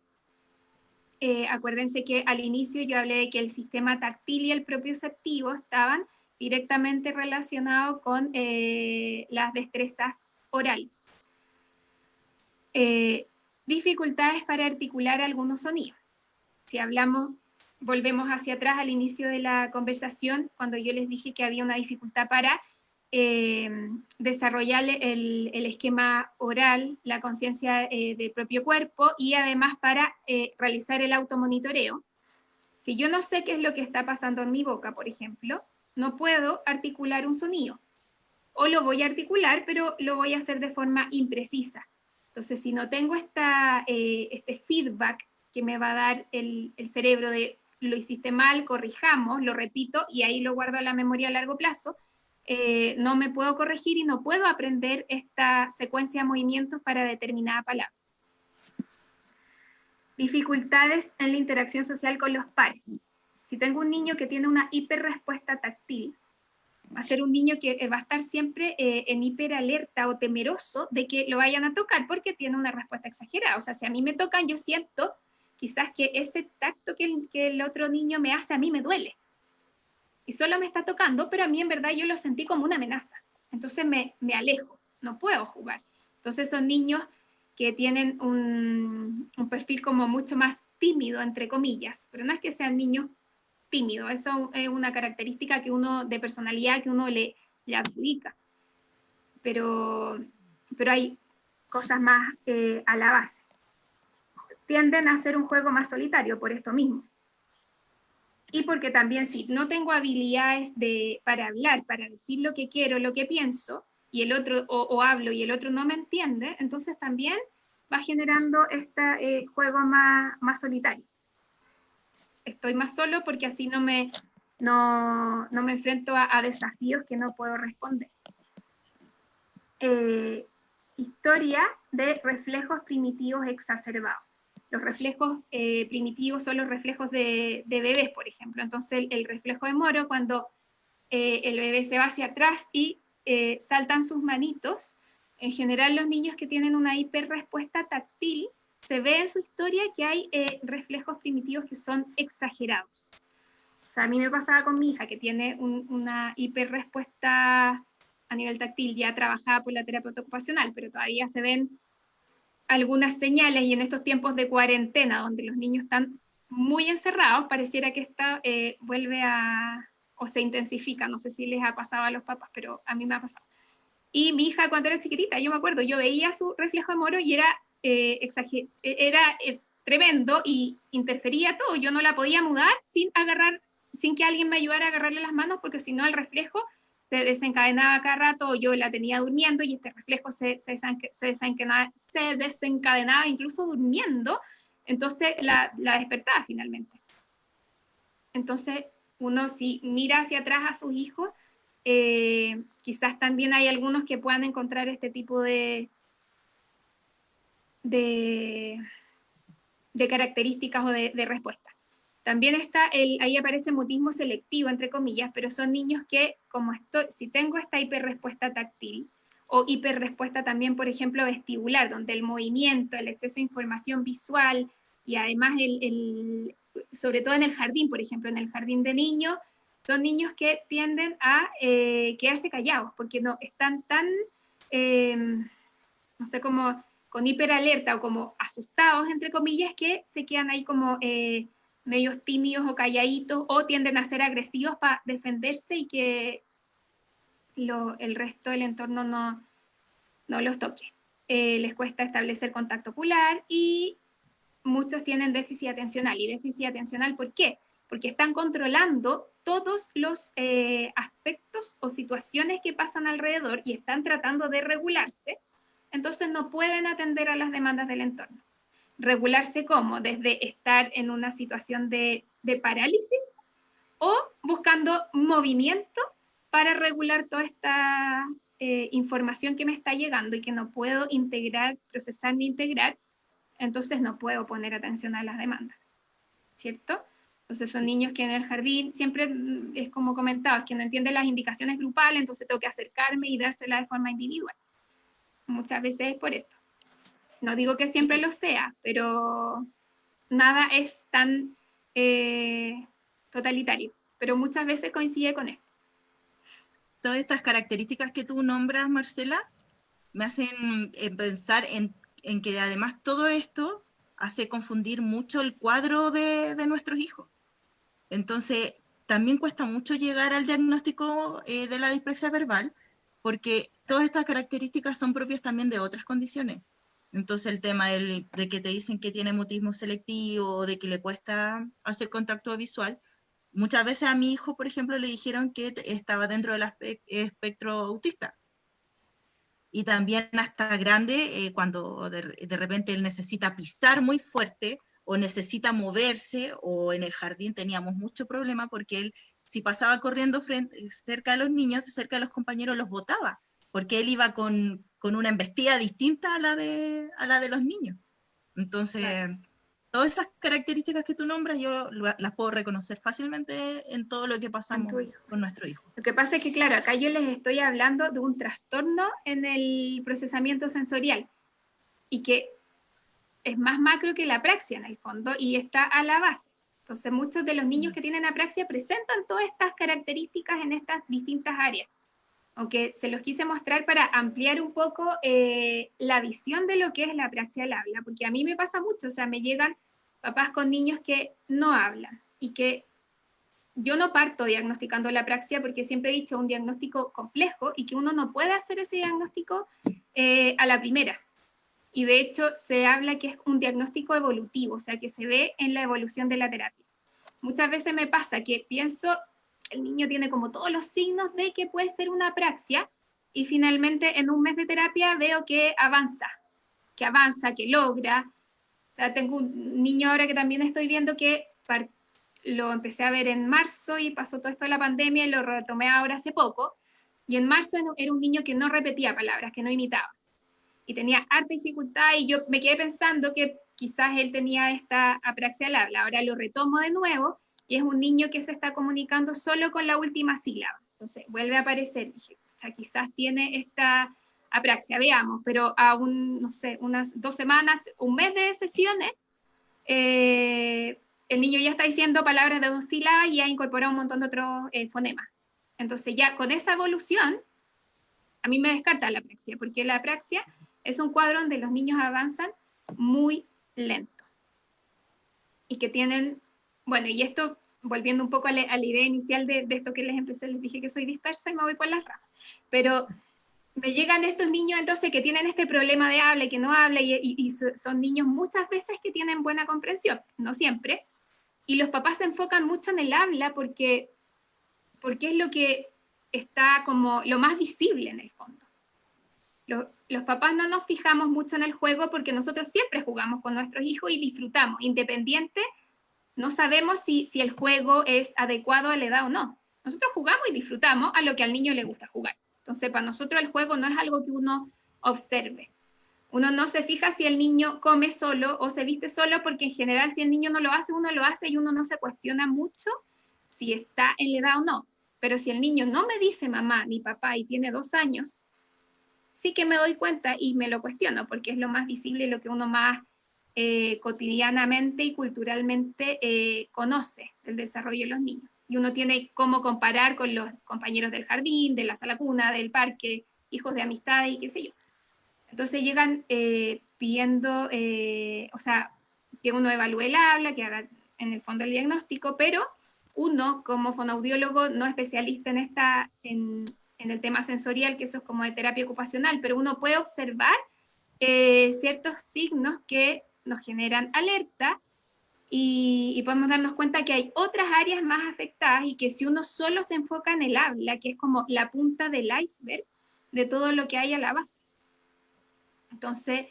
Acuérdense que al inicio yo hablé de que el sistema táctil y el propioceptivo estaban directamente relacionados con las destrezas orales. Dificultades para articular algunos sonidos. Si hablamos, volvemos hacia atrás al inicio de la conversación, cuando yo les dije que había una dificultad para desarrollar el esquema oral, la conciencia del propio cuerpo, y además para realizar el automonitoreo. Si yo no sé qué es lo que está pasando en mi boca, por ejemplo, no puedo articular un sonido. O lo voy a articular, pero lo voy a hacer de forma imprecisa. Entonces, si no tengo este feedback que me va a dar el cerebro de lo hiciste mal, corrijamos, lo repito, y ahí lo guardo a la memoria a largo plazo, no me puedo corregir y no puedo aprender esta secuencia de movimientos para determinada palabra. Dificultades en la interacción social con los pares. Si tengo un niño que tiene una hiperrespuesta táctil, va a ser un niño que va a estar siempre en hiperalerta o temeroso de que lo vayan a tocar porque tiene una respuesta exagerada. O sea, si a mí me tocan, yo siento quizás que ese tacto que el otro niño me hace a mí me duele. Y solo me está tocando, pero a mí en verdad yo lo sentí como una amenaza. Entonces me alejo, no puedo jugar. Entonces son niños que tienen un perfil como mucho más tímido, entre comillas, pero no es que sean niños tímidos, eso es una característica que uno, de personalidad, que uno le adjudica. Pero hay cosas más a la base. Tienden a hacer un juego más solitario por esto mismo. Y porque también si no tengo habilidades para hablar, para decir lo que quiero, lo que pienso, y el otro, o hablo y el otro no me entiende, entonces también va generando este juego más solitario. Estoy más solo porque así no me enfrento a desafíos que no puedo responder. Historia de reflejos primitivos exacerbados. Los reflejos primitivos son los reflejos de bebés, por ejemplo. Entonces, el reflejo de Moro, cuando el bebé se va hacia atrás y saltan sus manitos, en general los niños que tienen una hiperrespuesta táctil, se ve en su historia que hay reflejos primitivos que son exagerados. O sea, a mí me pasaba con mi hija, que tiene una hiperrespuesta a nivel táctil ya trabajada por la terapeuta ocupacional, pero todavía se ven algunas señales, y en estos tiempos de cuarentena, donde los niños están muy encerrados, pareciera que esta vuelve o se intensifica. No sé si les ha pasado a los papás, pero a mí me ha pasado. Y mi hija, cuando era chiquitita, yo me acuerdo, yo veía su reflejo de Moro y era tremendo y interfería todo. Yo no la podía mudar sin que alguien me ayudara a agarrarle las manos, porque si no el reflejo se desencadenaba cada rato, yo la tenía durmiendo y este reflejo se desencadenaba incluso durmiendo, entonces la despertaba finalmente. Entonces, uno si mira hacia atrás a sus hijos, quizás también hay algunos que puedan encontrar este tipo de características o de respuestas. También ahí aparece mutismo selectivo, entre comillas, pero son niños que, si tengo esta hiperrespuesta táctil, o hiperrespuesta también, por ejemplo, vestibular, donde el movimiento, el exceso de información visual, y además, sobre todo en el jardín, por ejemplo, en el jardín de niños, son niños que tienden a quedarse callados, porque no están tan, no sé, como con hiperalerta o como asustados, entre comillas, que se quedan ahí como medios tímidos o calladitos, o tienden a ser agresivos para defenderse y que el resto del entorno no los toque. Les cuesta establecer contacto ocular y muchos tienen déficit atencional. ¿Y déficit atencional por qué? Porque están controlando todos los aspectos o situaciones que pasan alrededor y están tratando de regularse, entonces no pueden atender a las demandas del entorno. ¿Regularse cómo? Desde estar en una situación de parálisis o buscando movimiento para regular toda esta información que me está llegando y que no puedo integrar, procesar ni integrar, entonces no puedo poner atención a las demandas, ¿cierto? Entonces son niños que en el jardín siempre es como comentaba, que no entienden las indicaciones grupales, entonces tengo que acercarme y dárselas de forma individual. Muchas veces es por esto. No digo que siempre lo sea, pero nada es tan totalitario, pero muchas veces coincide con esto. Todas estas características que tú nombras, Marcela, me hacen pensar en que además todo esto hace confundir mucho el cuadro de nuestros hijos. Entonces, también cuesta mucho llegar al diagnóstico de la dispraxia verbal, porque todas estas características son propias también de otras condiciones. Entonces, el tema de que te dicen que tiene mutismo selectivo, de que le cuesta hacer contacto visual, muchas veces a mi hijo, por ejemplo, le dijeron que estaba dentro del espectro autista. Y también hasta grande, cuando de repente él necesita pisar muy fuerte o necesita moverse, o en el jardín teníamos mucho problema porque él, si pasaba corriendo cerca de los niños, cerca de los compañeros, los botaba, porque él iba con una embestida distinta a la de los niños. Entonces, claro, todas esas características que tú nombras, yo las puedo reconocer fácilmente en todo lo que pasamos con nuestro hijo. Lo que pasa es que, claro, acá yo les estoy hablando de un trastorno en el procesamiento sensorial, y que es más macro que la apraxia en el fondo, y está a la base. Entonces, muchos de los niños que tienen apraxia presentan todas estas características en estas distintas áreas. Aunque se los quise mostrar para ampliar un poco la visión de lo que es la apraxia del habla, porque a mí me pasa mucho, o sea, me llegan papás con niños que no hablan, y que yo no parto diagnosticando la apraxia, porque siempre he dicho un diagnóstico complejo y que uno no puede hacer ese diagnóstico a la primera. Y de hecho se habla que es un diagnóstico evolutivo, o sea, que se ve en la evolución de la terapia. Muchas veces me pasa que pienso, el niño tiene como todos los signos de que puede ser una apraxia, y finalmente en un mes de terapia veo que avanza, que logra. O sea, tengo un niño ahora que también estoy viendo que lo empecé a ver en marzo y pasó todo esto de la pandemia y lo retomé ahora hace poco. Y en marzo era un niño que no repetía palabras, que no imitaba. Y tenía harta dificultad, y yo me quedé pensando que quizás él tenía esta apraxia del habla. Ahora lo retomo de nuevo y es un niño que se está comunicando solo con la última sílaba. Entonces vuelve a aparecer. Dije, o sea, quizás tiene esta apraxia, veamos, pero a no sé, unas 2 semanas, un mes de sesiones, el niño ya está diciendo palabras de 2 sílabas y ha incorporado un montón de otros fonemas. Entonces ya con esa evolución, a mí me descarta la apraxia, porque la apraxia es un cuadro donde los niños avanzan muy lento. Y que tienen, bueno, y esto, volviendo un poco a la idea inicial de esto que les empecé, les dije que soy dispersa y me voy por las ramas. Pero me llegan estos niños entonces que tienen este problema de habla y que no habla, y son niños muchas veces que tienen buena comprensión, no siempre, y los papás se enfocan mucho en el habla porque es lo que está como lo más visible en el fondo. Los papás no nos fijamos mucho en el juego porque nosotros siempre jugamos con nuestros hijos y disfrutamos, independiente, no sabemos si el juego es adecuado a la edad o no. Nosotros jugamos y disfrutamos a lo que al niño le gusta jugar. Entonces, para nosotros el juego no es algo que uno observe. Uno no se fija si el niño come solo o se viste solo, porque en general si el niño no lo hace, uno lo hace y uno no se cuestiona mucho si está en la edad o no. Pero si el niño no me dice mamá ni papá y tiene 2 años, sí que me doy cuenta y me lo cuestiono, porque es lo más visible y lo que uno más cotidianamente y culturalmente conoce del desarrollo de los niños. Y uno tiene cómo comparar con los compañeros del jardín, de la sala cuna, del parque, hijos de amistad y qué sé yo. Entonces llegan pidiendo, o sea, que uno evalúe el habla, que haga en el fondo el diagnóstico, pero uno como fonoaudiólogo no especialista en el tema sensorial, que eso es como de terapia ocupacional, pero uno puede observar ciertos signos que nos generan alerta y podemos darnos cuenta que hay otras áreas más afectadas y que si uno solo se enfoca en el habla, que es como la punta del iceberg de todo lo que hay a la base. Entonces,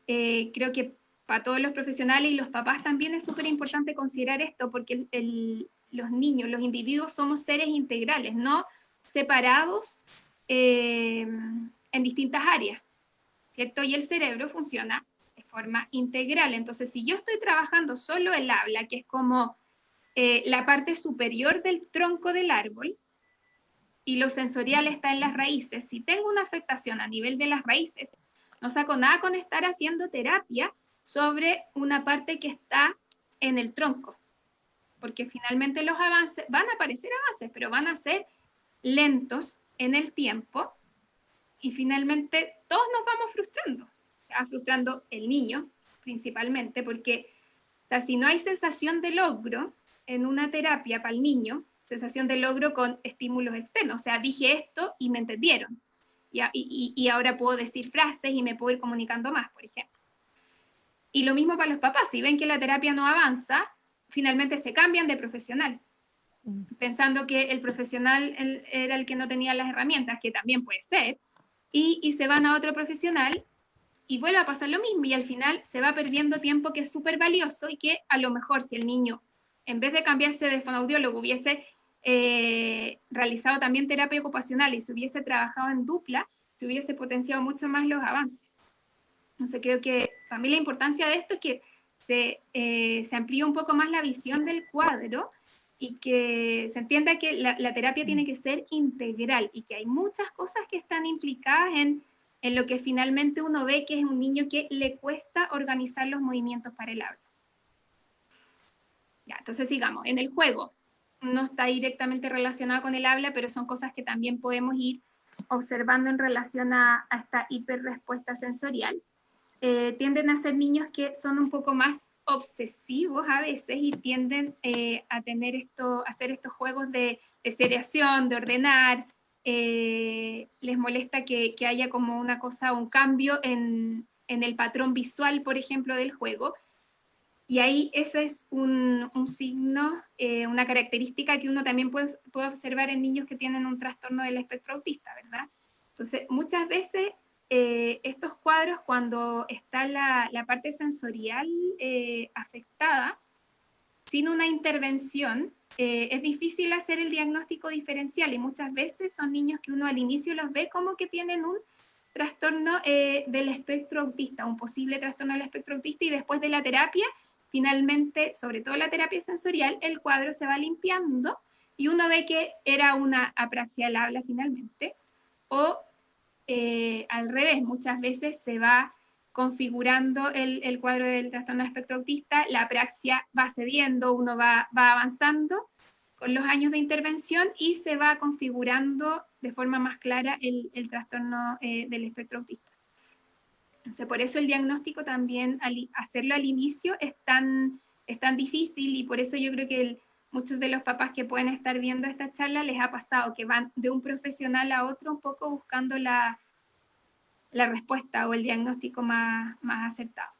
creo que para todos los profesionales y los papás también es súper importante considerar esto, porque los niños, los individuos somos seres integrales, no separados en distintas áreas, ¿cierto? Y el cerebro funciona de forma integral. Entonces, si yo estoy trabajando solo el habla, que es como la parte superior del tronco del árbol, y lo sensorial está en las raíces, si tengo una afectación a nivel de las raíces, no saco nada con estar haciendo terapia sobre una parte que está en el tronco, porque finalmente los avances, van a aparecer avances, pero van a ser lentos en el tiempo, y finalmente todos nos vamos frustrando. Se va frustrando el niño, principalmente, porque o sea, si no hay sensación de logro en una terapia para el niño, sensación de logro con estímulos externos, o sea, dije esto y me entendieron, y ahora puedo decir frases y me puedo ir comunicando más, por ejemplo. Y lo mismo para los papás, si ven que la terapia no avanza, finalmente se cambian de profesional, pensando que el profesional era el que no tenía las herramientas, que también puede ser, y se van a otro profesional y vuelve a pasar lo mismo, y al final se va perdiendo tiempo que es súper valioso, y que a lo mejor si el niño, en vez de cambiarse de fonoaudiólogo, hubiese realizado también terapia ocupacional y se hubiese trabajado en dupla, se hubiese potenciado mucho más los avances. Entonces creo que para mí la importancia de esto es que se amplíe un poco más la visión del cuadro y que se entienda que la terapia tiene que ser integral y que hay muchas cosas que están implicadas en lo que finalmente uno ve que es un niño que le cuesta organizar los movimientos para el habla. Ya, entonces sigamos. En el juego no está directamente relacionado con el habla, pero son cosas que también podemos ir observando en relación a esta hiperrespuesta sensorial. Tienden a ser niños que son un poco más obsesivos a veces y tienden a hacer estos juegos de seriación, de ordenar. Les molesta que haya como una cosa, un cambio en el patrón visual, por ejemplo, del juego. Y ahí ese es un signo, una característica que uno también puede observar en niños que tienen un trastorno del espectro autista, ¿verdad? Entonces, muchas veces estos cuadros, cuando está la parte sensorial afectada, sin una intervención, es difícil hacer el diagnóstico diferencial, y muchas veces son niños que uno al inicio los ve como que tienen un trastorno del espectro autista, un posible trastorno del espectro autista, y después de la terapia, finalmente, sobre todo la terapia sensorial, el cuadro se va limpiando y uno ve que era una apraxia del habla finalmente, o al revés, muchas veces se va configurando el cuadro del trastorno de espectro autista, la apraxia va cediendo, uno va avanzando con los años de intervención y se va configurando de forma más clara el trastorno del espectro autista. Entonces, por eso el diagnóstico también, hacerlo al inicio es tan difícil, y por eso yo creo que muchos de los papás que pueden estar viendo esta charla les ha pasado que van de un profesional a otro un poco buscando la respuesta o el diagnóstico más acertado.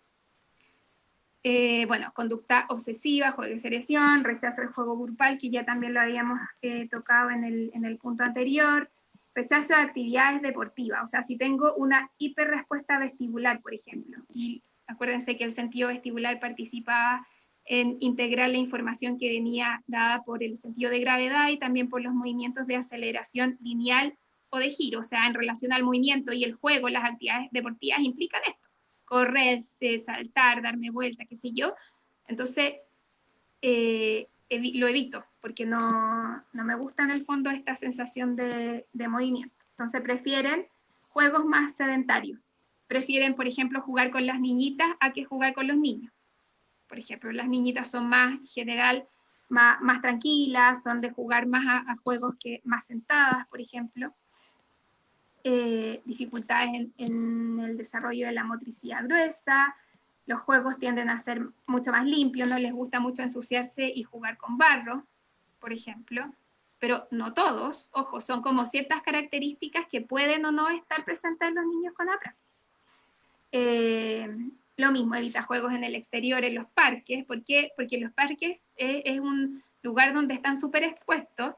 Bueno, conducta obsesiva, juego de seriación, rechazo del juego grupal, que ya también lo habíamos tocado en el punto anterior, rechazo de actividades deportivas, o sea, si tengo una hiperrespuesta vestibular, por ejemplo, y acuérdense que el sentido vestibular participaba en integrar la información que venía dada por el sentido de gravedad y también por los movimientos de aceleración lineal o de giro, o sea, en relación al movimiento y el juego, las actividades deportivas implican esto, correr, saltar, darme vuelta, qué sé yo. Entonces, lo evito, porque no me gusta en el fondo esta sensación de movimiento. Entonces prefieren juegos más sedentarios. Prefieren, por ejemplo, jugar con las niñitas a que jugar con los niños. Por ejemplo, las niñitas son más, en general, más tranquilas, son de jugar más a juegos más sentadas, por ejemplo. Dificultades en el desarrollo de la motricidad gruesa. Los juegos tienden a ser mucho más limpios, no les gusta mucho ensuciarse y jugar con barro, por ejemplo, pero no todos, ojo, son como ciertas características que pueden o no estar presentes en los niños con apraxia. Lo mismo, evita juegos en el exterior, en los parques. ¿Por qué? Porque los parques es un lugar donde están súper expuestos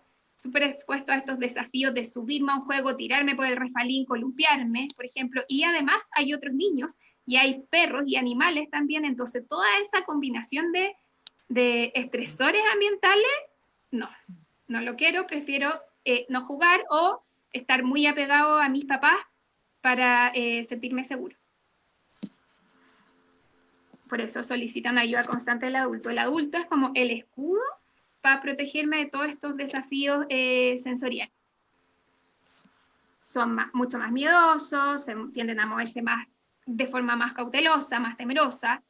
a estos desafíos de subirme a un juego, tirarme por el refalín, columpiarme, por ejemplo, y además hay otros niños, y hay perros y animales también, entonces toda esa combinación de estresores ambientales, no lo quiero, prefiero no jugar o estar muy apegado a mis papás para sentirme seguro. Por eso solicitan ayuda constante del adulto. El adulto es como el escudo para protegerme de todos estos desafíos sensoriales. Son mucho más miedosos, tienden a moverse de forma más cautelosa, más temerosa.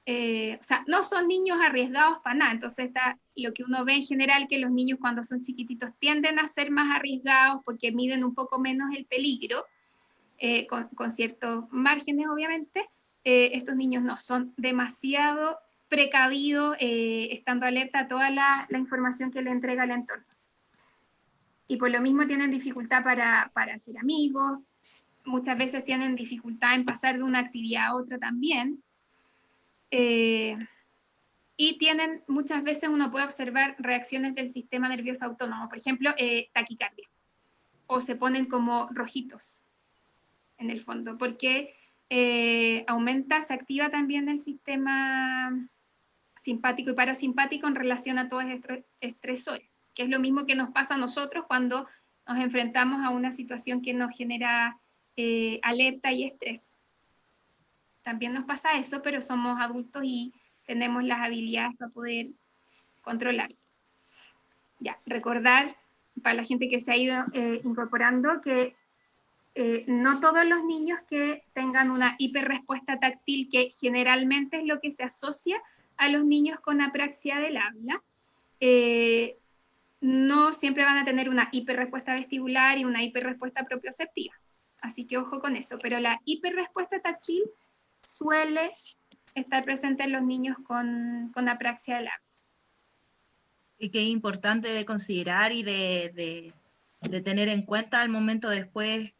O sea, no son niños arriesgados para nada. Entonces lo que uno ve en general, que los niños cuando son chiquititos tienden a ser más arriesgados porque miden un poco menos el peligro, con ciertos márgenes obviamente. Estos niños no, son demasiado precavidos, estando alerta a toda la información que le entrega el entorno. Y por lo mismo tienen dificultad para hacer amigos, muchas veces tienen dificultad en pasar de una actividad a otra también. Y tienen, muchas veces uno puede observar reacciones del sistema nervioso autónomo, por ejemplo, taquicardia, o se ponen como rojitos en el fondo, porque se activa también el sistema simpático y parasimpático en relación a todos estos estresores, que es lo mismo que nos pasa a nosotros cuando nos enfrentamos a una situación que nos genera alerta y estrés. También nos pasa eso, pero somos adultos y tenemos las habilidades para poder controlar. Ya, recordar para la gente que se ha ido incorporando que no todos los niños que tengan una hiperrespuesta táctil, que generalmente es lo que se asocia a los niños con apraxia del habla, no siempre van a tener una hiperrespuesta vestibular y una hiperrespuesta propioceptiva. Así que ojo con eso, pero la hiperrespuesta táctil suele estar presente en los niños con apraxia del habla. Y que es importante de considerar y de tener en cuenta al momento después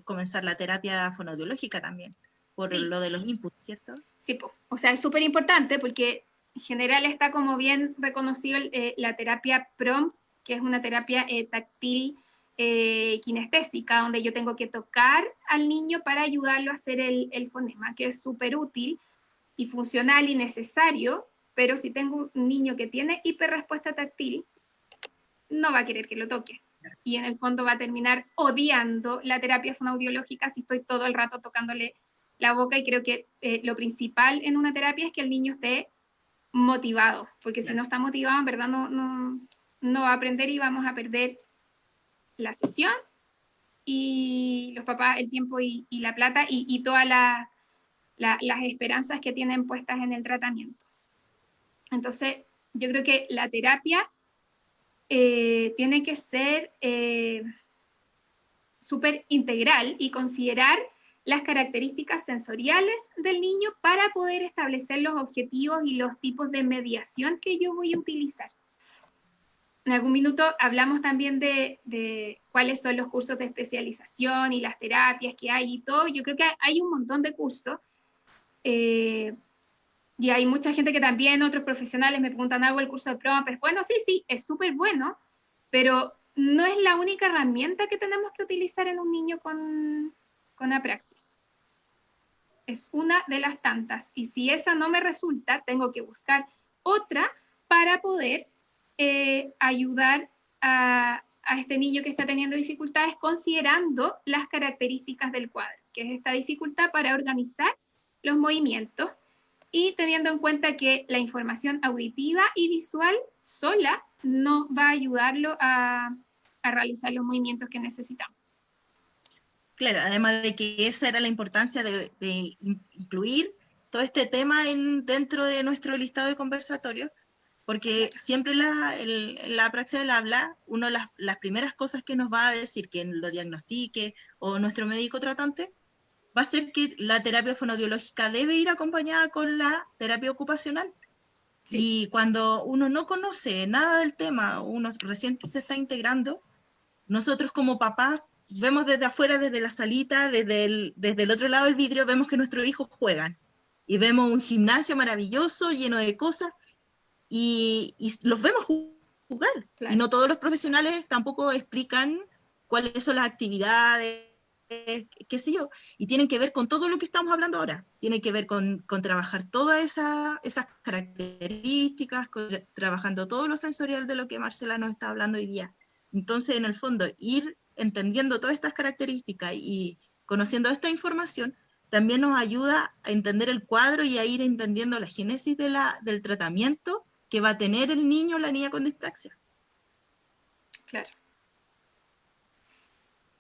comenzar la terapia fonoaudiológica también, por sí, lo de los inputs, ¿cierto? Sí, o sea, es súper importante porque en general está como bien reconocido la terapia PROM, que es una terapia táctil kinestésica, donde yo tengo que tocar al niño para ayudarlo a hacer el fonema, que es súper útil y funcional y necesario, pero si tengo un niño que tiene hiperrespuesta táctil, no va a querer que lo toque. Y en el fondo va a terminar odiando la terapia fonoaudiológica si estoy todo el rato tocándole la boca, y creo que lo principal en una terapia es que el niño esté motivado, porque si no está motivado, en verdad no va a aprender y vamos a perder la sesión y los papás el tiempo y la plata y toda las esperanzas que tienen puestas en el tratamiento. Entonces, yo creo que la terapia tiene que ser súper integral y considerar las características sensoriales del niño para poder establecer los objetivos y los tipos de mediación que yo voy a utilizar. En algún minuto hablamos también de cuáles son los cursos de especialización y las terapias que hay y todo. Yo creo que hay un montón de cursos. Y hay mucha gente que también, otros profesionales me preguntan, ¿hago el curso de PROMAPES? Bueno, sí, es súper bueno, pero no es la única herramienta que tenemos que utilizar en un niño con apraxia. Es una de las tantas. Y si esa no me resulta, tengo que buscar otra para poder ayudar a este niño que está teniendo dificultades, considerando las características del cuadro, que es esta dificultad para organizar los movimientos y teniendo en cuenta que la información auditiva y visual sola no va a ayudarlo a realizar los movimientos que necesitamos. Claro, además de que esa era la importancia de incluir todo este tema dentro de nuestro listado de conversatorios, porque siempre la apraxia del habla, las primeras cosas que nos va a decir quien lo diagnostique o nuestro médico tratante, va a ser que la terapia fonoaudiológica debe ir acompañada con la terapia ocupacional. Sí. Y cuando uno no conoce nada del tema, uno recién se está integrando, nosotros como papás vemos desde afuera, desde la salita, desde el otro lado del vidrio, vemos que nuestros hijos juegan. Y vemos un gimnasio maravilloso, lleno de cosas, y los vemos jugar. Claro. Y no todos los profesionales tampoco explican cuáles son las actividades, qué sé yo, y tienen que ver con todo lo que estamos hablando ahora. Tienen que ver con trabajar todas esas características, trabajando todo lo sensorial de lo que Marcela nos está hablando hoy día. Entonces, en el fondo, ir entendiendo todas estas características y conociendo esta información, también nos ayuda a entender el cuadro y a ir entendiendo la génesis del tratamiento que va a tener el niño o la niña con dispraxia. Claro.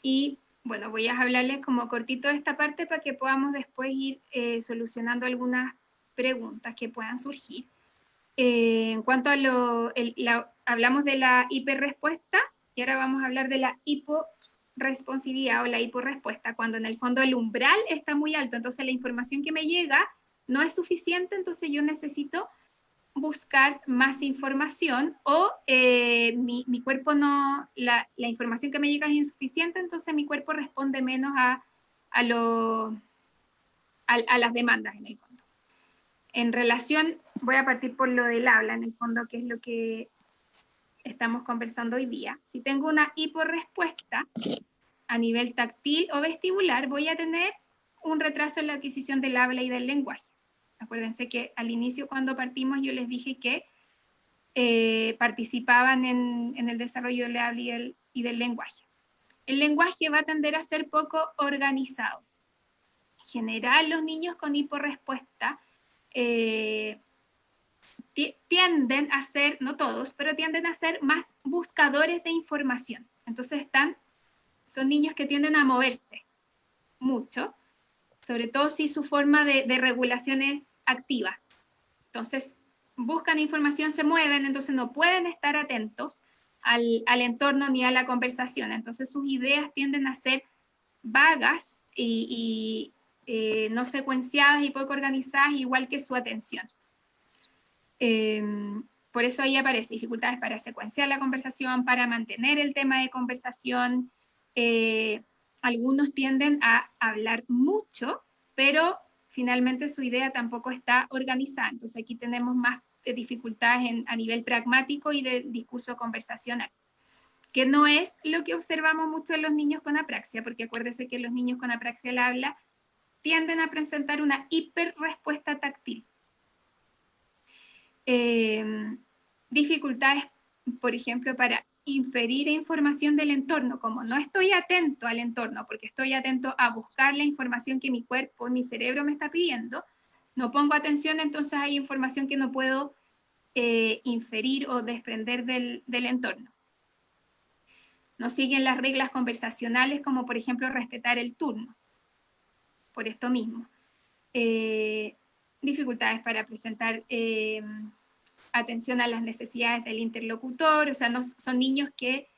Y bueno, voy a hablarles como cortito de esta parte para que podamos después ir solucionando algunas preguntas que puedan surgir. En cuanto a hablamos de la hiperrespuesta y ahora vamos a hablar de la hiporresponsividad o la hiporrespuesta, cuando en el fondo el umbral está muy alto, entonces la información que me llega no es suficiente, entonces yo necesito buscar más información o mi cuerpo no, la información que me llega es insuficiente, entonces mi cuerpo responde menos a las demandas en el fondo. En relación, voy a partir por lo del habla, en el fondo, que es lo que estamos conversando hoy día. Si tengo una hiporrespuesta a nivel táctil o vestibular, voy a tener un retraso en la adquisición del habla y del lenguaje. Acuérdense que al inicio, cuando partimos, yo les dije que participaban en el desarrollo del habla y del lenguaje. El lenguaje va a tender a ser poco organizado. En general, los niños con hiporrespuesta tienden a ser, no todos, pero tienden a ser más buscadores de información. Entonces son niños que tienden a moverse mucho, sobre todo si su forma de regulación es activa. Entonces, buscan información, se mueven, entonces no pueden estar atentos al entorno ni a la conversación. Entonces, sus ideas tienden a ser vagas y no secuenciadas y poco organizadas, igual que su atención. Por eso ahí aparece dificultades para secuenciar la conversación, para mantener el tema de conversación. Algunos tienden a hablar mucho, pero finalmente su idea tampoco está organizada. Entonces aquí tenemos más dificultades a nivel pragmático y de discurso conversacional, que no es lo que observamos mucho en los niños con apraxia, porque acuérdense que los niños con apraxia del habla tienden a presentar una hiperrespuesta táctil. Dificultades, por ejemplo, para inferir información del entorno, como no estoy atento al entorno, porque estoy atento a buscar la información que mi cuerpo, mi cerebro me está pidiendo, no pongo atención, entonces hay información que no puedo inferir o desprender del entorno. No siguen las reglas conversacionales, como por ejemplo respetar el turno, por esto mismo. dificultades para presentar atención a las necesidades del interlocutor, o sea, no, son niños que,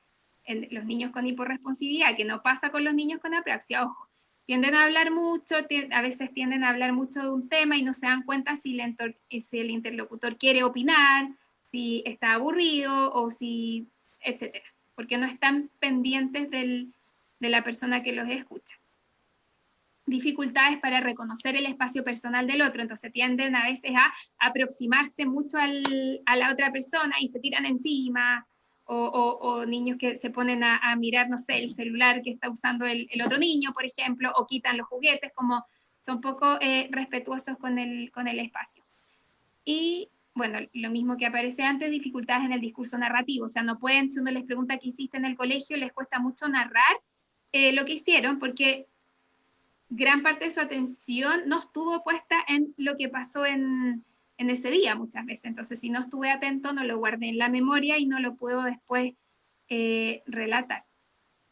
los niños con hiporresponsividad, que no pasa con los niños con apraxia, ojo, tienden a hablar mucho, a veces tienden a hablar mucho de un tema y no se dan cuenta si el interlocutor quiere opinar, si está aburrido o si, etcétera, porque no están pendientes de la persona que los escucha. Dificultades para reconocer el espacio personal del otro, entonces tienden a veces a aproximarse mucho a la otra persona y se tiran encima, o niños que se ponen a mirar, no sé, el celular que está usando el otro niño, por ejemplo, o quitan los juguetes, como son poco respetuosos con el espacio. Y bueno, lo mismo que aparece antes, dificultades en el discurso narrativo, o sea, no pueden, si uno les pregunta qué hiciste en el colegio, les cuesta mucho narrar lo que hicieron, porque gran parte de su atención no estuvo puesta en lo que pasó en ese día muchas veces. Entonces, si no estuve atento, no lo guardé en la memoria y no lo puedo después relatar,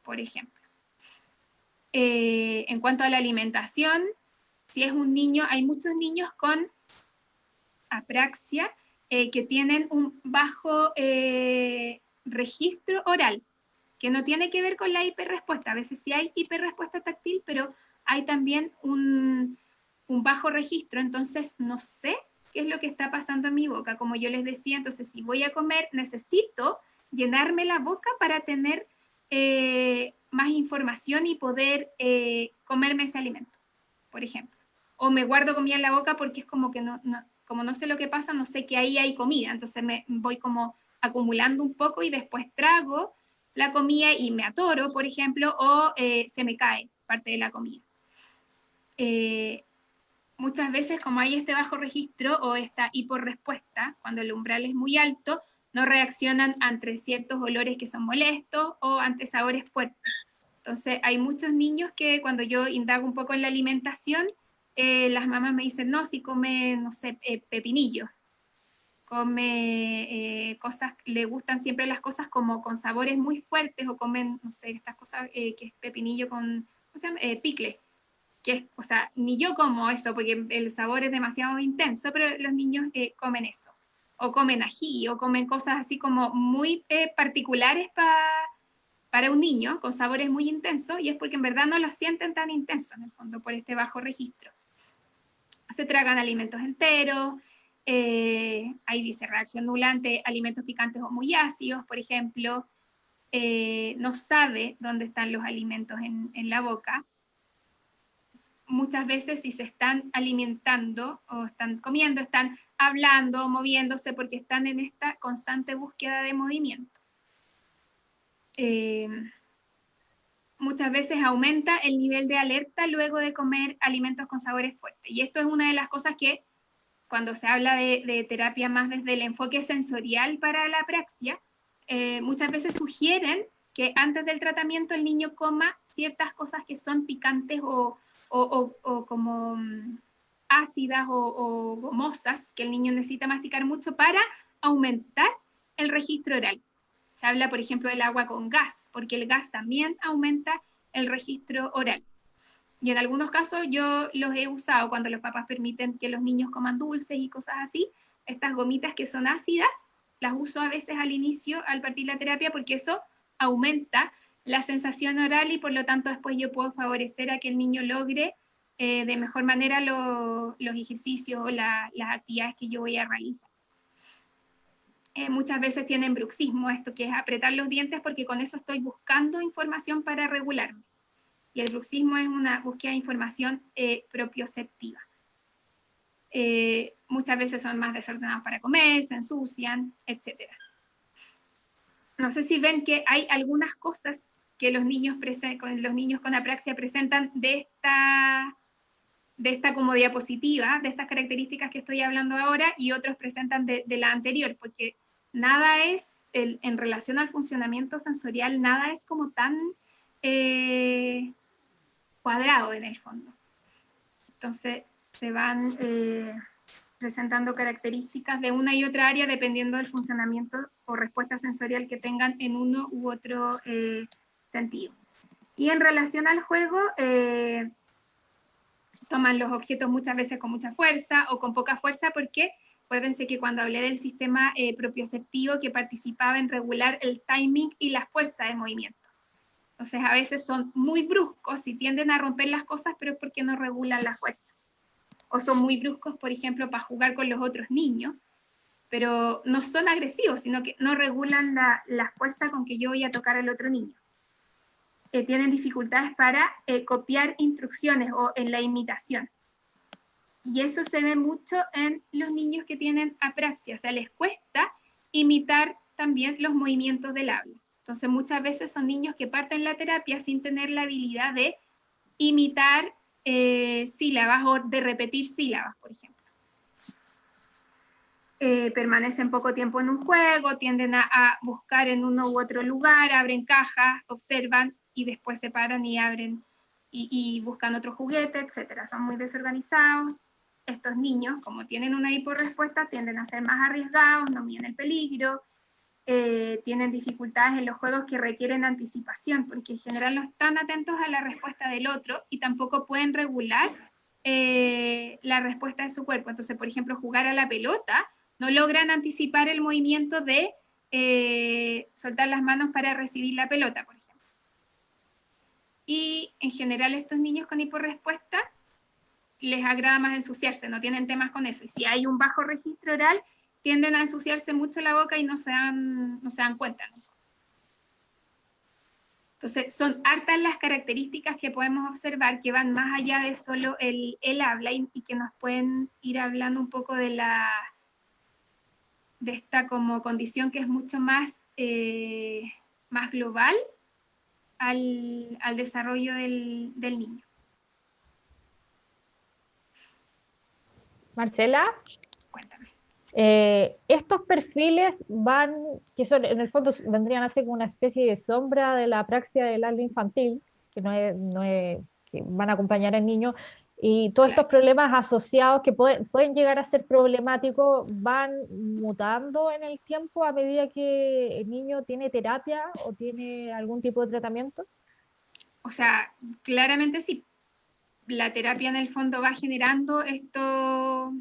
por ejemplo. En cuanto a la alimentación, si es un niño, hay muchos niños con apraxia que tienen un bajo registro oral, que no tiene que ver con la hiperrespuesta. A veces sí hay hiperrespuesta táctil, pero hay también un bajo registro, entonces no sé qué es lo que está pasando en mi boca. Como yo les decía, entonces si voy a comer, necesito llenarme la boca para tener más información y poder comerme ese alimento, por ejemplo. O me guardo comida en la boca porque es como que como no sé lo que pasa, no sé que ahí hay comida, entonces me voy como acumulando un poco y después trago la comida y me atoro, por ejemplo, o se me cae parte de la comida. Muchas veces, como hay este bajo registro o esta hiporrespuesta, cuando el umbral es muy alto, no reaccionan ante ciertos olores que son molestos o ante sabores fuertes. Entonces, hay muchos niños que cuando yo indago un poco en la alimentación, las mamás me dicen, no, si come, no sé, pepinillos, come cosas, le gustan siempre las cosas como con sabores muy fuertes, o comen, no sé, estas cosas que es pepinillo con, ¿cómo se llama? Picle, que es, o sea, ni yo como eso, porque el sabor es demasiado intenso, pero los niños comen eso, o comen ají, o comen cosas así como muy particulares para un niño, con sabores muy intensos, y es porque en verdad no los sienten tan intensos, en el fondo, por este bajo registro. Se tragan alimentos enteros, ahí dice reacción nula ante alimentos picantes o muy ácidos, por ejemplo, no sabe dónde están los alimentos en la boca. Muchas veces si se están alimentando o están comiendo, están hablando, moviéndose, porque están en esta constante búsqueda de movimiento. Muchas veces aumenta el nivel de alerta luego de comer alimentos con sabores fuertes. Y esto es una de las cosas que cuando se habla de terapia más desde el enfoque sensorial para la apraxia, muchas veces sugieren que antes del tratamiento el niño coma ciertas cosas que son picantes o como ácidas o gomosas, que el niño necesita masticar mucho para aumentar el registro oral. Se habla, por ejemplo, del agua con gas, porque el gas también aumenta el registro oral. Y en algunos casos yo los he usado cuando los papás permiten que los niños coman dulces y cosas así. Estas gomitas que son ácidas, las uso a veces al inicio, al partir la terapia, porque eso aumenta la sensación oral y por lo tanto después yo puedo favorecer a que el niño logre de mejor manera los ejercicios o las actividades que yo voy a realizar. Muchas veces tienen bruxismo, esto que es apretar los dientes, porque con eso estoy buscando información para regularme. Y el bruxismo es una búsqueda de información propioceptiva. Muchas veces son más desordenados para comer, se ensucian, etc. No sé si ven que hay algunas cosas que los niños con apraxia presentan de esta como diapositiva, de estas características que estoy hablando ahora, y otros presentan de la anterior, porque nada es, en relación al funcionamiento sensorial, nada es como tan cuadrado en el fondo. Entonces se van presentando características de una y otra área dependiendo del funcionamiento o respuesta sensorial que tengan en uno u otro sentido. Y en relación al juego, toman los objetos muchas veces con mucha fuerza o con poca fuerza, porque acuérdense que cuando hablé del sistema propioceptivo que participaba en regular el timing y la fuerza de movimiento. Entonces a veces son muy bruscos y tienden a romper las cosas, pero es porque no regulan la fuerza. O son muy bruscos, por ejemplo, para jugar con los otros niños, pero no son agresivos, sino que no regulan la fuerza con que yo voy a tocar al otro niño. Tienen dificultades para copiar instrucciones o en la imitación. Y eso se ve mucho en los niños que tienen apraxia, o sea, les cuesta imitar también los movimientos del habla. Entonces muchas veces son niños que parten la terapia sin tener la habilidad de imitar sílabas o de repetir sílabas, por ejemplo. Permanecen poco tiempo en un juego, tienden a buscar en uno u otro lugar, abren cajas, observan y después se paran y abren y buscan otro juguete, etc. Son muy desorganizados. Estos niños, como tienen una hiporrespuesta, tienden a ser más arriesgados, no miden el peligro, tienen dificultades en los juegos que requieren anticipación, porque en general no están atentos a la respuesta del otro y tampoco pueden regular la respuesta de su cuerpo. Entonces, por ejemplo, jugar a la pelota, no logran anticipar el movimiento de soltar las manos para recibir la pelota, por ejemplo. Y en general estos niños con hiporrespuesta les agrada más ensuciarse, no tienen temas con eso. Y si hay un bajo registro oral, tienden a ensuciarse mucho la boca y no se dan cuenta, ¿no? Entonces, son hartas las características que podemos observar que van más allá de solo el habla y que nos pueden ir hablando un poco de esta como condición que es mucho más, más global al desarrollo del niño. Marcela, Cuéntame. estos perfiles que son, en el fondo vendrían a ser como una especie de sombra de la apraxia del habla infantil, que que van a acompañar al niño, y todos estos problemas asociados que pueden llegar a ser problemáticos van mutando en el tiempo a medida que el niño tiene terapia o tiene algún tipo de tratamiento. O sea, claramente sí. La terapia en el fondo va generando estos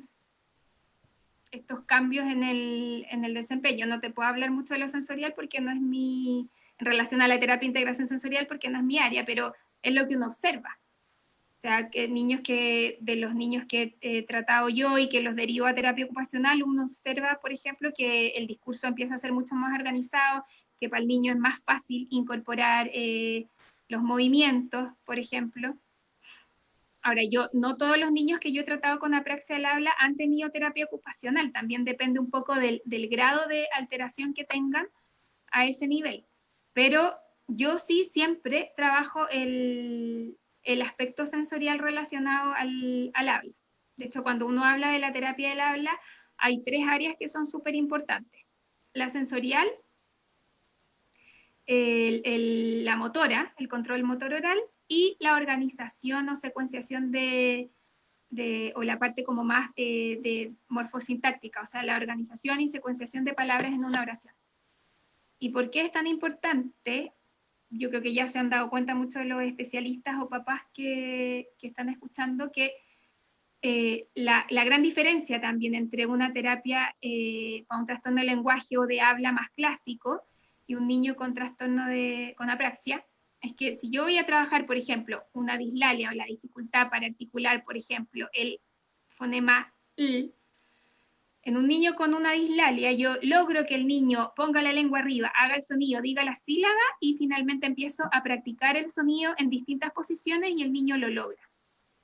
cambios en el desempeño. No te puedo hablar mucho de lo sensorial porque no es en relación a la terapia de integración sensorial porque no es mi área, pero es lo que uno observa. O sea, que de los niños que he tratado yo y que los derivo a terapia ocupacional, uno observa, por ejemplo, que el discurso empieza a ser mucho más organizado, que para el niño es más fácil incorporar los movimientos, por ejemplo. Ahora, no todos los niños que yo he tratado con apraxia del habla han tenido terapia ocupacional, también depende un poco del grado de alteración que tengan a ese nivel. Pero yo sí siempre trabajo el aspecto sensorial relacionado al habla. De hecho, cuando uno habla de la terapia del habla, hay 3 áreas que son súper importantes. La sensorial, la motora, el control motor oral, y la organización o secuenciación o la parte como más de morfosintáctica, o sea, la organización y secuenciación de palabras en una oración. ¿Y por qué es tan importante? Yo creo que ya se han dado cuenta muchos de los especialistas o papás que están escuchando que la gran diferencia también entre una terapia para un trastorno de lenguaje o de habla más clásico y un niño con trastorno con apraxia es que si yo voy a trabajar, por ejemplo, una dislalia o la dificultad para articular, por ejemplo, el fonema L, en un niño con una dislalia yo logro que el niño ponga la lengua arriba, haga el sonido, diga la sílaba y finalmente empiezo a practicar el sonido en distintas posiciones y el niño lo logra.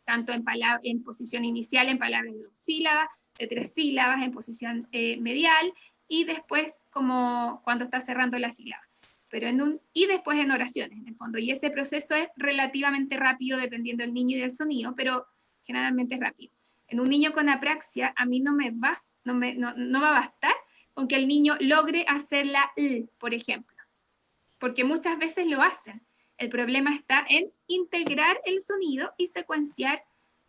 Tanto en posición inicial en palabras de 2 sílabas, de 3 sílabas, en posición medial y después como cuando está cerrando la sílaba. Y después en oraciones, en el fondo. Y ese proceso es relativamente rápido dependiendo del niño y del sonido, pero generalmente es rápido. En un niño con apraxia, a mí no va a bastar con que el niño logre hacer la L, por ejemplo, porque muchas veces lo hacen. El problema está en integrar el sonido y secuenciar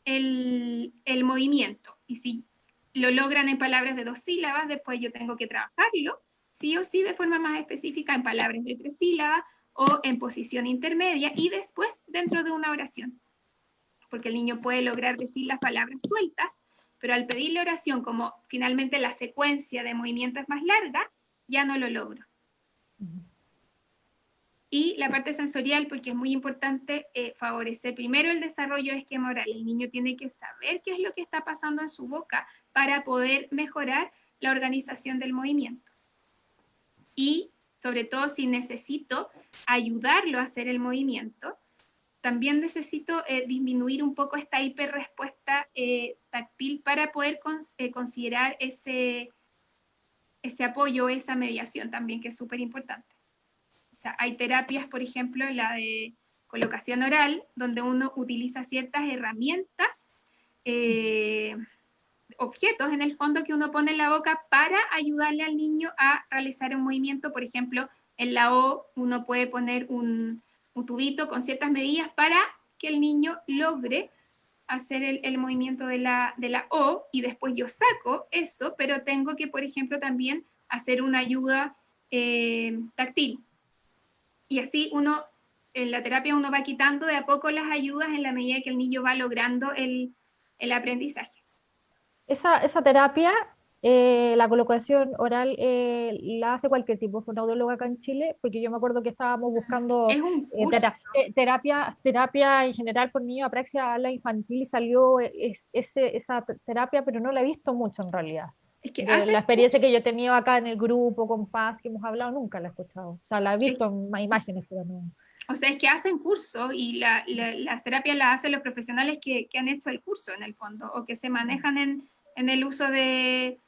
el movimiento. Y si lo logran en palabras de 2 sílabas, después yo tengo que trabajarlo, sí o sí, de forma más específica en palabras de 3 sílabas o en posición intermedia y después dentro de una oración. porque el niño puede lograr decir las palabras sueltas, pero al pedirle oración, como finalmente la secuencia de movimientos es más larga, ya no lo logro. Y la parte sensorial, porque es muy importante favorecer primero el desarrollo de esquema oral. El niño tiene que saber qué es lo que está pasando en su boca para poder mejorar la organización del movimiento. Y sobre todo si necesito ayudarlo a hacer el movimiento, también necesito disminuir un poco esta hiperrespuesta táctil para poder considerar ese apoyo, esa mediación también, que es súper importante. O sea, hay terapias, por ejemplo, la de colocación oral, donde uno utiliza ciertas herramientas, objetos en el fondo que uno pone en la boca para ayudarle al niño a realizar un movimiento. Por ejemplo, en la O uno puede poner un tubito con ciertas medidas para que el niño logre hacer el movimiento de la O, y después yo saco eso, pero tengo que, por ejemplo, también hacer una ayuda táctil. Y así uno, en la terapia uno va quitando de a poco las ayudas en la medida que el niño va logrando el aprendizaje. Esa terapia, la colocación oral, la hace cualquier tipo de fonoaudiólogo acá en Chile, porque yo me acuerdo que estábamos buscando Es un curso. terapia en general por niños, apraxia habla infantil, y salió esa terapia, pero no la he visto mucho en realidad. Es que De la experiencia que yo he tenido acá en el grupo con Paz, que hemos hablado, nunca la he escuchado. O sea, la he visto en imágenes, pero no. O sea, es que hacen cursos y las terapias las hacen los profesionales que han hecho el curso en el fondo, o que se manejan en el uso de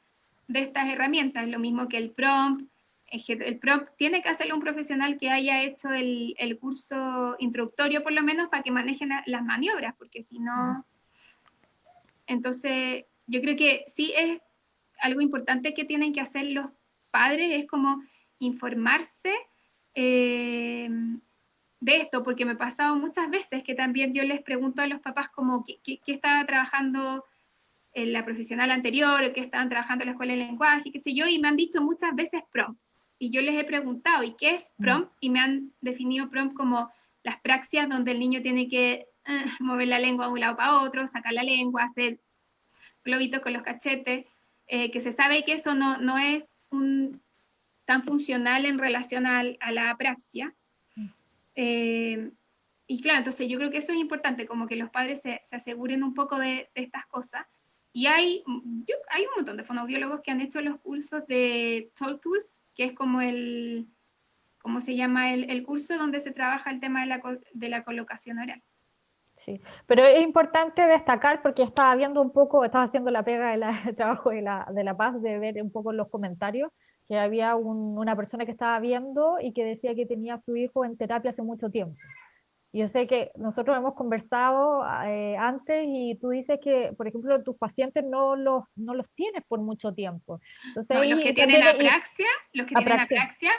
estas herramientas. Es lo mismo que el prompt. El prompt tiene que hacerlo un profesional que haya hecho el curso introductorio, por lo menos, para que manejen las maniobras, porque si no... Entonces, yo creo que sí es algo importante que tienen que hacer los padres, es como informarse de esto, porque me ha pasado muchas veces que también yo les pregunto a los papás como qué estaba trabajando en la profesional anterior, o qué estaban trabajando en la escuela de lenguaje, qué sé yo, y me han dicho muchas veces prompt. Y yo les he preguntado, ¿y qué es prompt? Y me han definido prompt como las praxias donde el niño tiene que mover la lengua de un lado para otro, sacar la lengua, hacer globitos con los cachetes, que se sabe que eso no es tan funcional en relación a la apraxia. Y claro, entonces yo creo que eso es importante, como que los padres se aseguren un poco de estas cosas. Y hay un montón de fonoaudiólogos que han hecho los cursos de TalkTools, que es como ¿cómo se llama? El curso donde se trabaja el tema de la colocación oral. Sí, pero es importante destacar, porque estaba viendo un poco, estaba haciendo la pega del trabajo de la Paz, de ver un poco los comentarios, que había una persona que estaba viendo y que decía que tenía a su hijo en terapia hace mucho tiempo. Y yo sé que nosotros hemos conversado antes, y tú dices que, por ejemplo, tus pacientes no los tienes por mucho tiempo. Entonces, no, los que tienen apraxia, apraxia,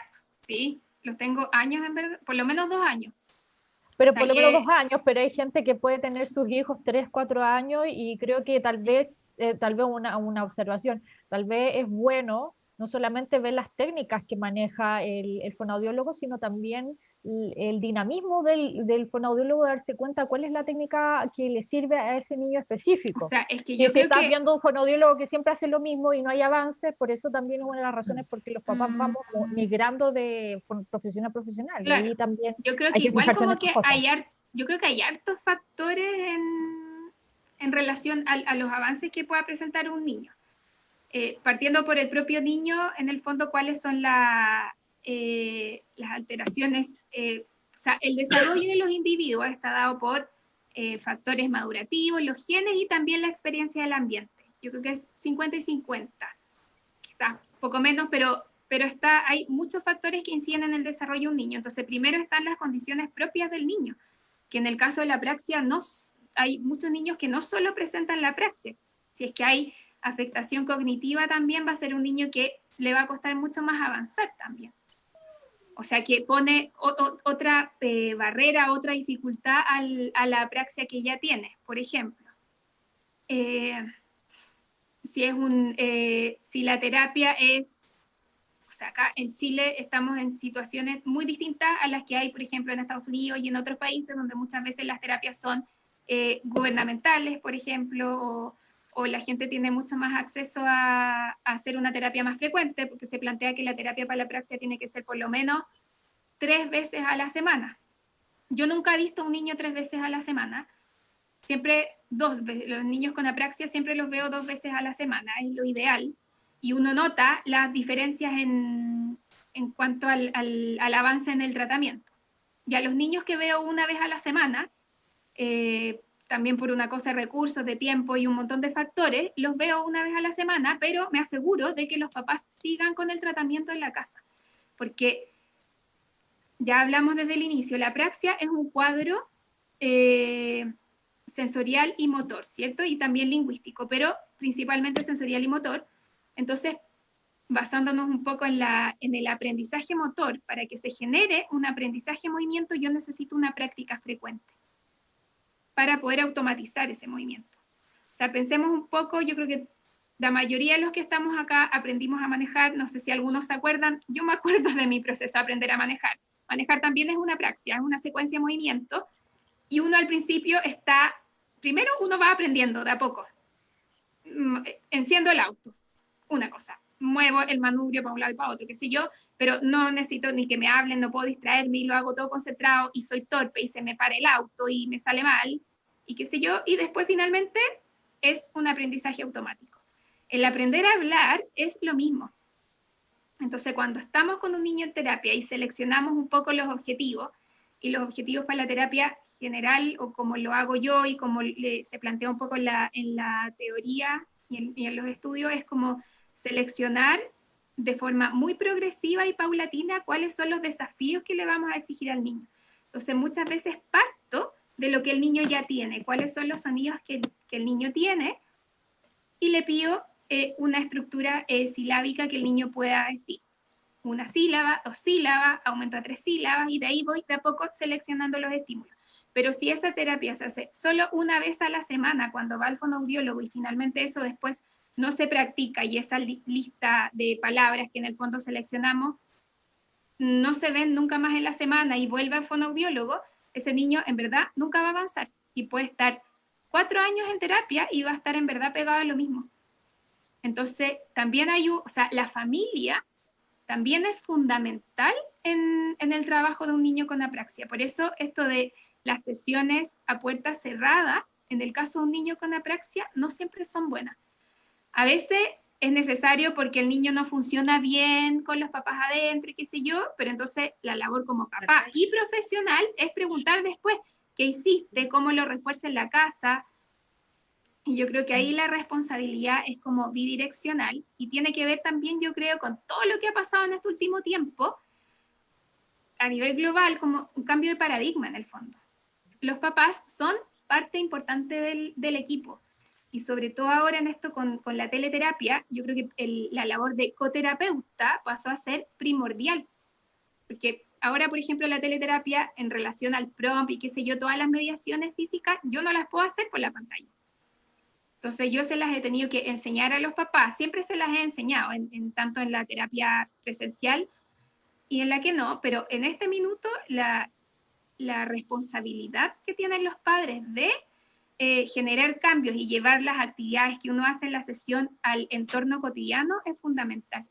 sí, los tengo años, en verdad, por lo menos 2 años. pero por lo menos 2 años, pero hay gente que puede tener sus hijos 3, 4 años, y creo que tal vez una observación, tal vez es bueno no solamente ver las técnicas que maneja el fonoaudiólogo, sino también el dinamismo del fonoaudiólogo, darse cuenta cuál es la técnica que le sirve a ese niño específico. O sea, es que y yo si creo estás que... viendo un fonoaudiólogo que siempre hace lo mismo y no hay avance, por eso también es una de las razones por que los papás vamos migrando de profesión a profesional. Claro, y también yo creo hay que que igual fijarse en como estas que cosas. yo creo que hay hartos factores en relación a los avances que pueda presentar un niño. Partiendo por el propio niño, en el fondo, cuáles son las alteraciones. O sea, el desarrollo de los individuos está dado por factores madurativos, los genes y también la experiencia del ambiente. Yo creo que es 50 y 50, quizás poco menos, pero hay muchos factores que inciden en el desarrollo de un niño. Entonces, primero están las condiciones propias del niño, que en el caso de la apraxia hay muchos niños que no solo presentan la apraxia, si es que hay afectación cognitiva también, va a ser un niño que le va a costar mucho más avanzar también. O sea, que pone otra barrera, otra dificultad a la apraxia que ya tiene. Por ejemplo, si la terapia es, o sea, acá en Chile estamos en situaciones muy distintas a las que hay, por ejemplo, en Estados Unidos y en otros países, donde muchas veces las terapias son gubernamentales, por ejemplo, o la gente tiene mucho más acceso a hacer una terapia más frecuente, porque se plantea que la terapia para la apraxia tiene que ser por lo menos 3 veces a la semana. Yo nunca he visto a un niño 3 veces a la semana, siempre 2 veces. Los niños con apraxia siempre los veo 2 veces a la semana, es lo ideal, y uno nota las diferencias en cuanto al avance en el tratamiento. Y a los niños que veo una vez a la semana, también por una cosa de recursos, de tiempo y un montón de factores, los veo una vez a la semana, pero me aseguro de que los papás sigan con el tratamiento en la casa, porque ya hablamos desde el inicio, la apraxia es un cuadro sensorial y motor, ¿cierto? Y también lingüístico, pero principalmente sensorial y motor. Entonces, basándonos un poco en el aprendizaje motor, para que se genere un aprendizaje movimiento, yo necesito una práctica frecuente para poder automatizar ese movimiento. O sea, pensemos un poco, yo creo que la mayoría de los que estamos acá aprendimos a manejar, no sé si algunos se acuerdan, yo me acuerdo de mi proceso de aprender a manejar. Manejar también es una apraxia, es una secuencia de movimiento, y uno al principio primero uno va aprendiendo de a poco. Enciendo el auto, una cosa, muevo el manubrio para un lado y para otro, qué sé yo, pero no necesito ni que me hablen, no puedo distraerme, y lo hago todo concentrado, y soy torpe, y se me para el auto, y me sale mal, y qué sé yo, y después finalmente es un aprendizaje automático. El aprender a hablar es lo mismo. Entonces, cuando estamos con un niño en terapia y seleccionamos un poco los objetivos, y los objetivos para la terapia general, o como lo hago yo, y como se plantea un poco en la teoría y en los estudios, es como seleccionar de forma muy progresiva y paulatina cuáles son los desafíos que le vamos a exigir al niño. Entonces, muchas veces parto de lo que el niño ya tiene, cuáles son los sonidos que el niño tiene, y le pido una estructura silábica que el niño pueda decir. Una sílaba, 2 sílabas, aumento a 3 sílabas, y de ahí voy de a poco seleccionando los estímulos. Pero si esa terapia se hace solo una vez a la semana cuando va al fonoaudiólogo, y finalmente eso después no se practica, y esa lista de palabras que en el fondo seleccionamos no se ven nunca más en la semana, y vuelve al fonoaudiólogo, ese niño en verdad nunca va a avanzar, y puede estar 4 años en terapia y va a estar en verdad pegado a lo mismo. Entonces, también la familia también es fundamental en el trabajo de un niño con apraxia. Por eso esto de las sesiones a puerta cerrada, en el caso de un niño con apraxia, no siempre son buenas. A veces es necesario porque el niño no funciona bien con los papás adentro y qué sé yo, pero entonces la labor como papá y profesional es preguntar después qué hiciste, cómo lo refuerza en la casa. Y yo creo que ahí la responsabilidad es como bidireccional, y tiene que ver también, yo creo, con todo lo que ha pasado en este último tiempo, a nivel global, como un cambio de paradigma en el fondo. Los papás son parte importante del equipo, y sobre todo ahora en esto con la teleterapia, yo creo que la labor de coterapeuta pasó a ser primordial, porque ahora, por ejemplo, la teleterapia en relación al prompt y qué sé yo, todas las mediaciones físicas, yo no las puedo hacer por la pantalla. Entonces yo se las he tenido que enseñar a los papás, siempre se las he enseñado, tanto en la terapia presencial y en la que no, pero en este minuto la responsabilidad que tienen los padres de generar cambios y llevar las actividades que uno hace en la sesión al entorno cotidiano es fundamental.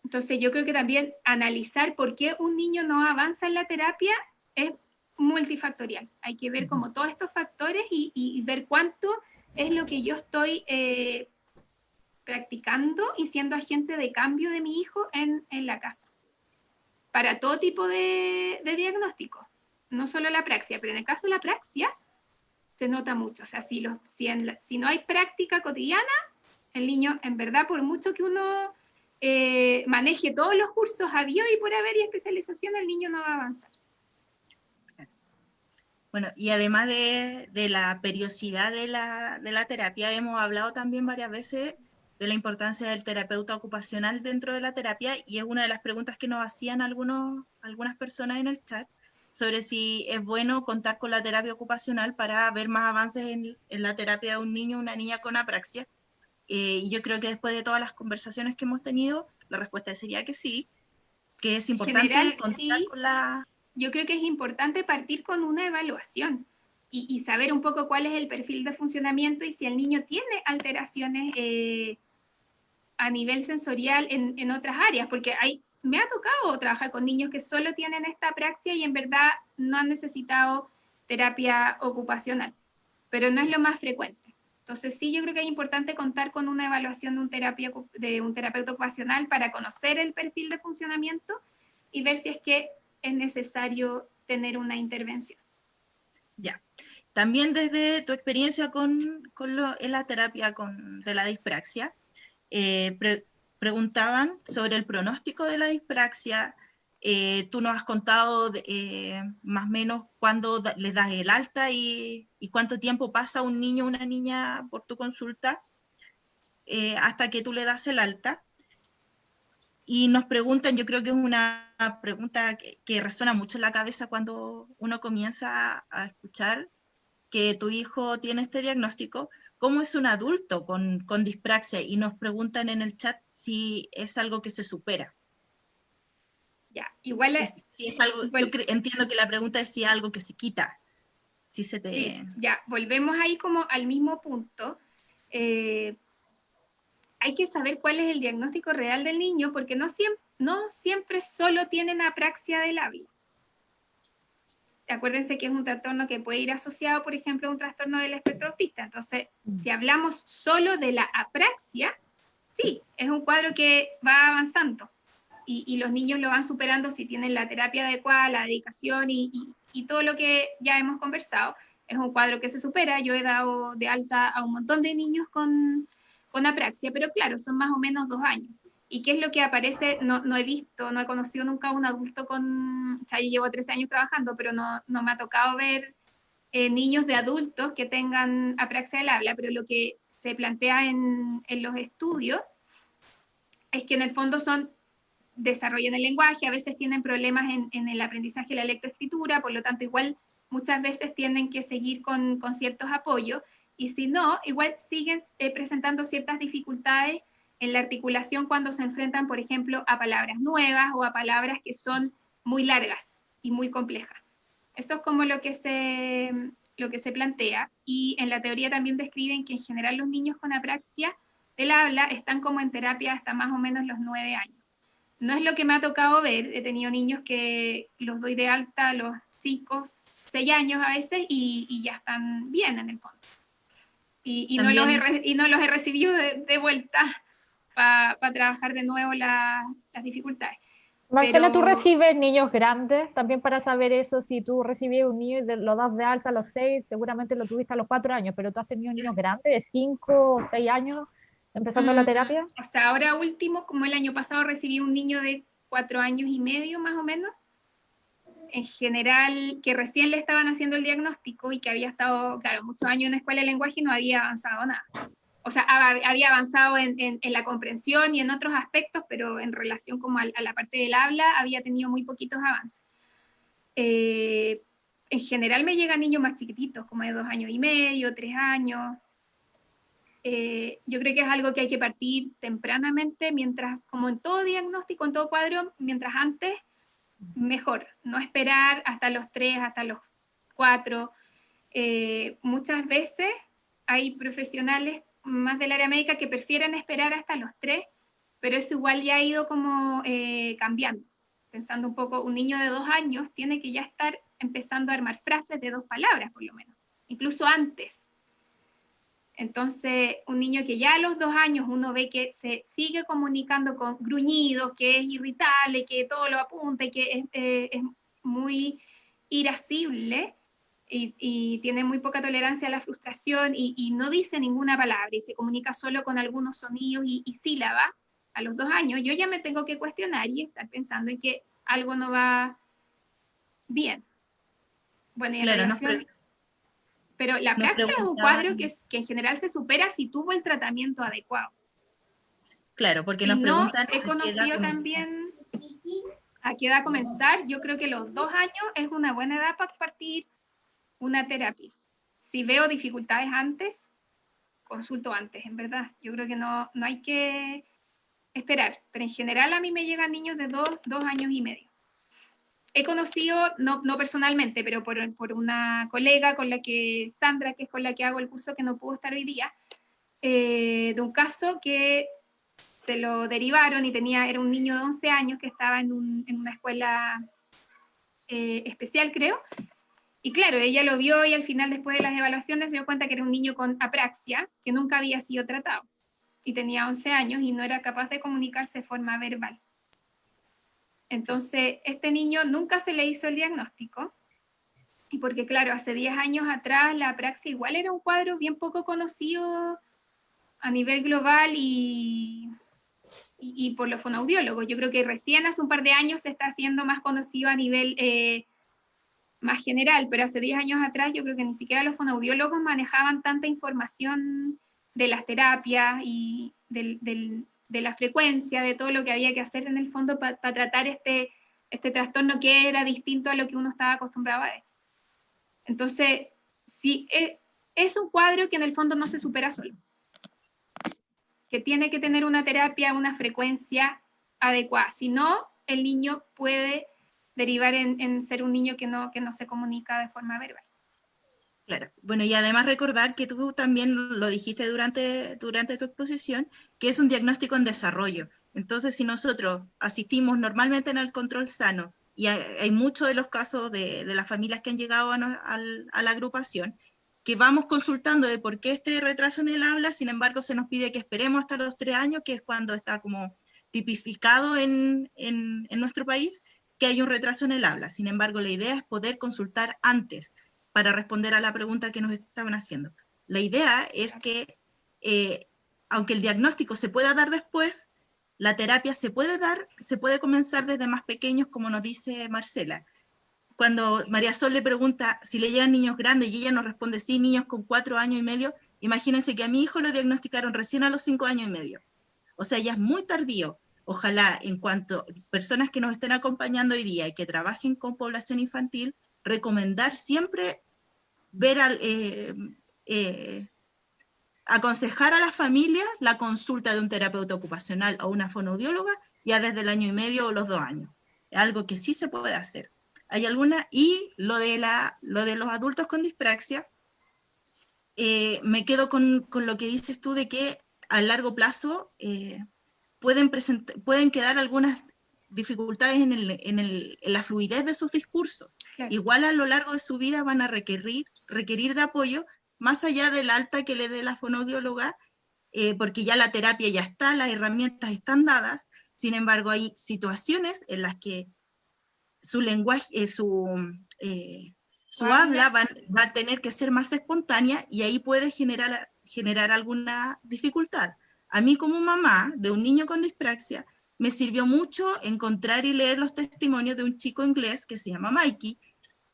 Entonces yo creo que también analizar por qué un niño no avanza en la terapia es multifactorial. Hay que ver como todos estos factores y ver cuánto es lo que yo estoy practicando y siendo agente de cambio de mi hijo en la casa. Para todo tipo de diagnóstico, no solo la apraxia, pero en el caso de la apraxia se nota mucho. O sea, si no hay práctica cotidiana, el niño, en verdad, por mucho que uno maneje todos los cursos habido y por haber y especialización, el niño no va a avanzar. Bueno, y además de la periodicidad de la terapia, hemos hablado también varias veces de la importancia del terapeuta ocupacional dentro de la terapia, y es una de las preguntas que nos hacían algunas personas en el chat, sobre si es bueno contar con la terapia ocupacional para ver más avances en la terapia de un niño o una niña con apraxia. Y yo creo que después de todas las conversaciones que hemos tenido, la respuesta sería que sí, que es importante contar con la... Yo creo que es importante partir con una evaluación y saber un poco cuál es el perfil de funcionamiento y si el niño tiene alteraciones a nivel sensorial en otras áreas, porque me ha tocado trabajar con niños que solo tienen esta apraxia y en verdad no han necesitado terapia ocupacional, pero no es lo más frecuente. Entonces sí, yo creo que es importante contar con una evaluación de un terapeuta ocupacional para conocer el perfil de funcionamiento y ver si es que es necesario tener una intervención. Ya. También desde tu experiencia en la terapia de la dispraxia, preguntaban sobre el pronóstico de la dispraxia. Tú nos has contado más o menos cuándo les das el alta y cuánto tiempo pasa un niño o una niña por tu consulta hasta que tú le das el alta. Y nos preguntan, yo creo que es una pregunta que resuena mucho en la cabeza cuando uno comienza a escuchar que tu hijo tiene este diagnóstico, ¿cómo es un adulto con dispraxia? Y nos preguntan en el chat si es algo que se supera. Ya, igual si es algo, igual, yo entiendo que la pregunta es si es algo que se quita. Si se te... Sí, ya, volvemos ahí como al mismo punto. Hay que saber cuál es el diagnóstico real del niño, porque no siempre solo tienen apraxia del labio. Acuérdense que es un trastorno que puede ir asociado, por ejemplo, a un trastorno del espectro autista. Entonces, si hablamos solo de la apraxia, sí, es un cuadro que va avanzando y los niños lo van superando si tienen la terapia adecuada, la dedicación y todo lo que ya hemos conversado. Es un cuadro que se supera. Yo he dado de alta a un montón de niños con apraxia, pero claro, son más o menos 2 años. ¿Y qué es lo que aparece? No he visto, no he conocido nunca a un adulto o sea, yo llevo 13 años trabajando, pero no me ha tocado ver niños de adultos que tengan apraxia del habla, pero lo que se plantea en los estudios es que en el fondo desarrollan el lenguaje, a veces tienen problemas en el aprendizaje de la lectoescritura, por lo tanto igual muchas veces tienen que seguir con ciertos apoyos, y si no, igual siguen presentando ciertas dificultades en la articulación cuando se enfrentan, por ejemplo, a palabras nuevas o a palabras que son muy largas y muy complejas. Eso es como lo que se plantea, y en la teoría también describen que en general los niños con apraxia del habla están como en terapia hasta más o menos los 9 años. No es lo que me ha tocado ver, he tenido niños que los doy de alta a los 5, 6 años a veces y ya están bien en el fondo. Y no los he recibido de vuelta para trabajar de nuevo las dificultades. Marcela, ¿tú recibes niños grandes? También para saber eso, si tú recibes un niño y lo das de alta a los 6, seguramente lo tuviste a los 4 años, pero tú has tenido niños grandes de 5 o 6 años empezando la terapia. O sea, ahora último, como el año pasado recibí un niño de 4 años y medio más o menos, en general, que recién le estaban haciendo el diagnóstico y que había estado, claro, muchos años en escuela de lenguaje y no había avanzado nada. O sea, había avanzado en la comprensión y en otros aspectos, pero en relación como a la parte del habla había tenido muy poquitos avances. En general me llegan niños más chiquititos, como de 2 años y medio, 3 años. Yo creo que es algo que hay que partir tempranamente, mientras, como en todo diagnóstico, en todo cuadro, mientras antes, mejor. No esperar hasta los 3, hasta los 4. Muchas veces hay profesionales más del área médica que prefieren esperar hasta los 3, pero eso igual ya ha ido como cambiando. Pensando un poco, un niño de 2 años tiene que ya estar empezando a armar frases de 2 palabras, por lo menos, incluso antes. Entonces, un niño que ya a los 2 años uno ve que se sigue comunicando con gruñidos, que es irritable, que todo lo apunta y que es muy irascible y tiene muy poca tolerancia a la frustración y no dice ninguna palabra y se comunica solo con algunos sonidos y sílabas, a los 2 años yo ya me tengo que cuestionar y estar pensando en que algo no va bien. Bueno, y en relación... Pero la apraxia es un cuadro que en general se supera si tuvo el tratamiento adecuado. Claro, porque nos preguntan... He conocido también a qué edad comenzar. Yo creo que los 2 años es una buena edad para partir una terapia. Si veo dificultades antes, consulto antes, en verdad. Yo creo que no hay que esperar. Pero en general a mí me llegan niños de 2 años y medio. he conocido, no personalmente, pero por una colega con la que, Sandra, que es con la que hago el curso, que no pudo estar hoy día, de un caso que se lo derivaron y era un niño de 11 años que estaba en una escuela especial, creo. Y claro, ella lo vio y al final, después de las evaluaciones, se dio cuenta que era un niño con apraxia, que nunca había sido tratado. Y tenía 11 años y no era capaz de comunicarse de forma verbal. Entonces, este niño nunca se le hizo el diagnóstico. Y porque, claro, hace 10 años atrás la apraxia igual era un cuadro bien poco conocido a nivel global y por los fonoaudiólogos. Yo creo que recién hace un par de años se está haciendo más conocido a nivel más general, pero hace 10 años atrás yo creo que ni siquiera los fonoaudiólogos manejaban tanta información de las terapias y de la frecuencia, de todo lo que había que hacer en el fondo para tratar este trastorno que era distinto a lo que uno estaba acostumbrado a ver. Entonces, sí, es un cuadro que en el fondo no se supera solo, que tiene que tener una terapia, una frecuencia adecuada, si no, el niño puede derivar en ser un niño que no se comunica de forma verbal. Claro, bueno, y además recordar que tú también lo dijiste durante tu exposición, que es un diagnóstico en desarrollo. Entonces, si nosotros asistimos normalmente en el control sano, y hay muchos de los casos de las familias que han llegado a la agrupación, que vamos consultando de por qué este retraso en el habla, sin embargo se nos pide que esperemos hasta los 3 años, que es cuando está como tipificado en nuestro país, que hay un retraso en el habla. Sin embargo, la idea es poder consultar antes, para responder a la pregunta que nos estaban haciendo. La idea es que, aunque el diagnóstico se pueda dar después, la terapia se puede comenzar desde más pequeños, como nos dice Marcela. Cuando María Sol le pregunta si le llegan niños grandes y ella nos responde sí, niños con 4 años y medio, imagínense que a mi hijo lo diagnosticaron recién a los 5 años y medio. O sea, ya es muy tardío. Ojalá, en cuanto personas que nos estén acompañando hoy día y que trabajen con población infantil, recomendar siempre aconsejar a la familia la consulta de un terapeuta ocupacional o una fonoaudióloga ya desde el 1 año y medio o los 2 años. Es algo que sí se puede hacer. Hay alguna, y lo de los adultos con dispraxia, me quedo con lo que dices tú de que a largo plazo pueden quedar algunas dificultades en la fluidez de sus discursos. Claro. Igual a lo largo de su vida van a requerir de apoyo, más allá del alta que le dé la fonoaudióloga, porque ya la terapia ya está, las herramientas están dadas. Sin embargo, hay situaciones en las que su lenguaje, su habla va a tener que ser más espontánea, y ahí puede generar alguna dificultad. A mí, como mamá de un niño con dispraxia, me sirvió mucho encontrar y leer los testimonios de un chico inglés que se llama Mikey.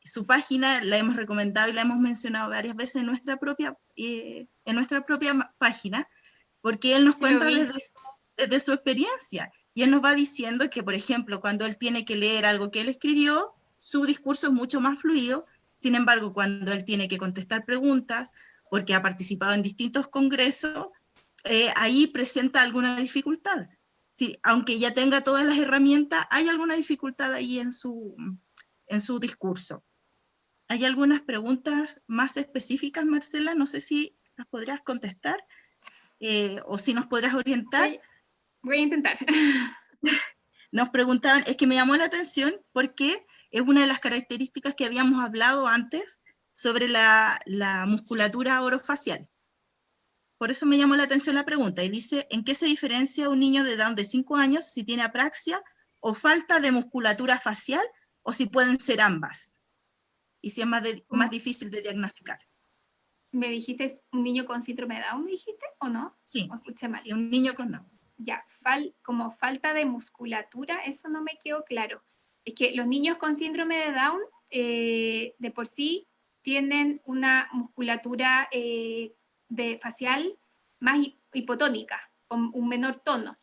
Su página la hemos recomendado y la hemos mencionado varias veces en nuestra propia página, porque él nos cuenta desde su experiencia, y él nos va diciendo que, por ejemplo, cuando él tiene que leer algo que él escribió, su discurso es mucho más fluido. Sin embargo, cuando él tiene que contestar preguntas, porque ha participado en distintos congresos, ahí presenta alguna dificultad. Sí, aunque ya tenga todas las herramientas, hay alguna dificultad ahí en su discurso. ¿Hay algunas preguntas más específicas, Marcela? No sé si las podrías contestar, o si nos podrás orientar. Voy a intentar. Nos preguntaban, es que me llamó la atención porque es una de las características que habíamos hablado antes sobre la musculatura orofacial. Por eso me llamó la atención la pregunta, y dice, ¿en qué se diferencia un niño de Down de 5 años si tiene apraxia o falta de musculatura facial, o si pueden ser ambas? Y si es más difícil de diagnosticar. ¿Me dijiste un niño con síndrome de Down, me dijiste, o no? Sí, ¿O escuché mal? Sí, un niño con Down. Ya, como falta de musculatura, eso no me quedó claro. Es que los niños con síndrome de Down, de por sí, tienen una musculatura facial más hipotónica, con un menor tono,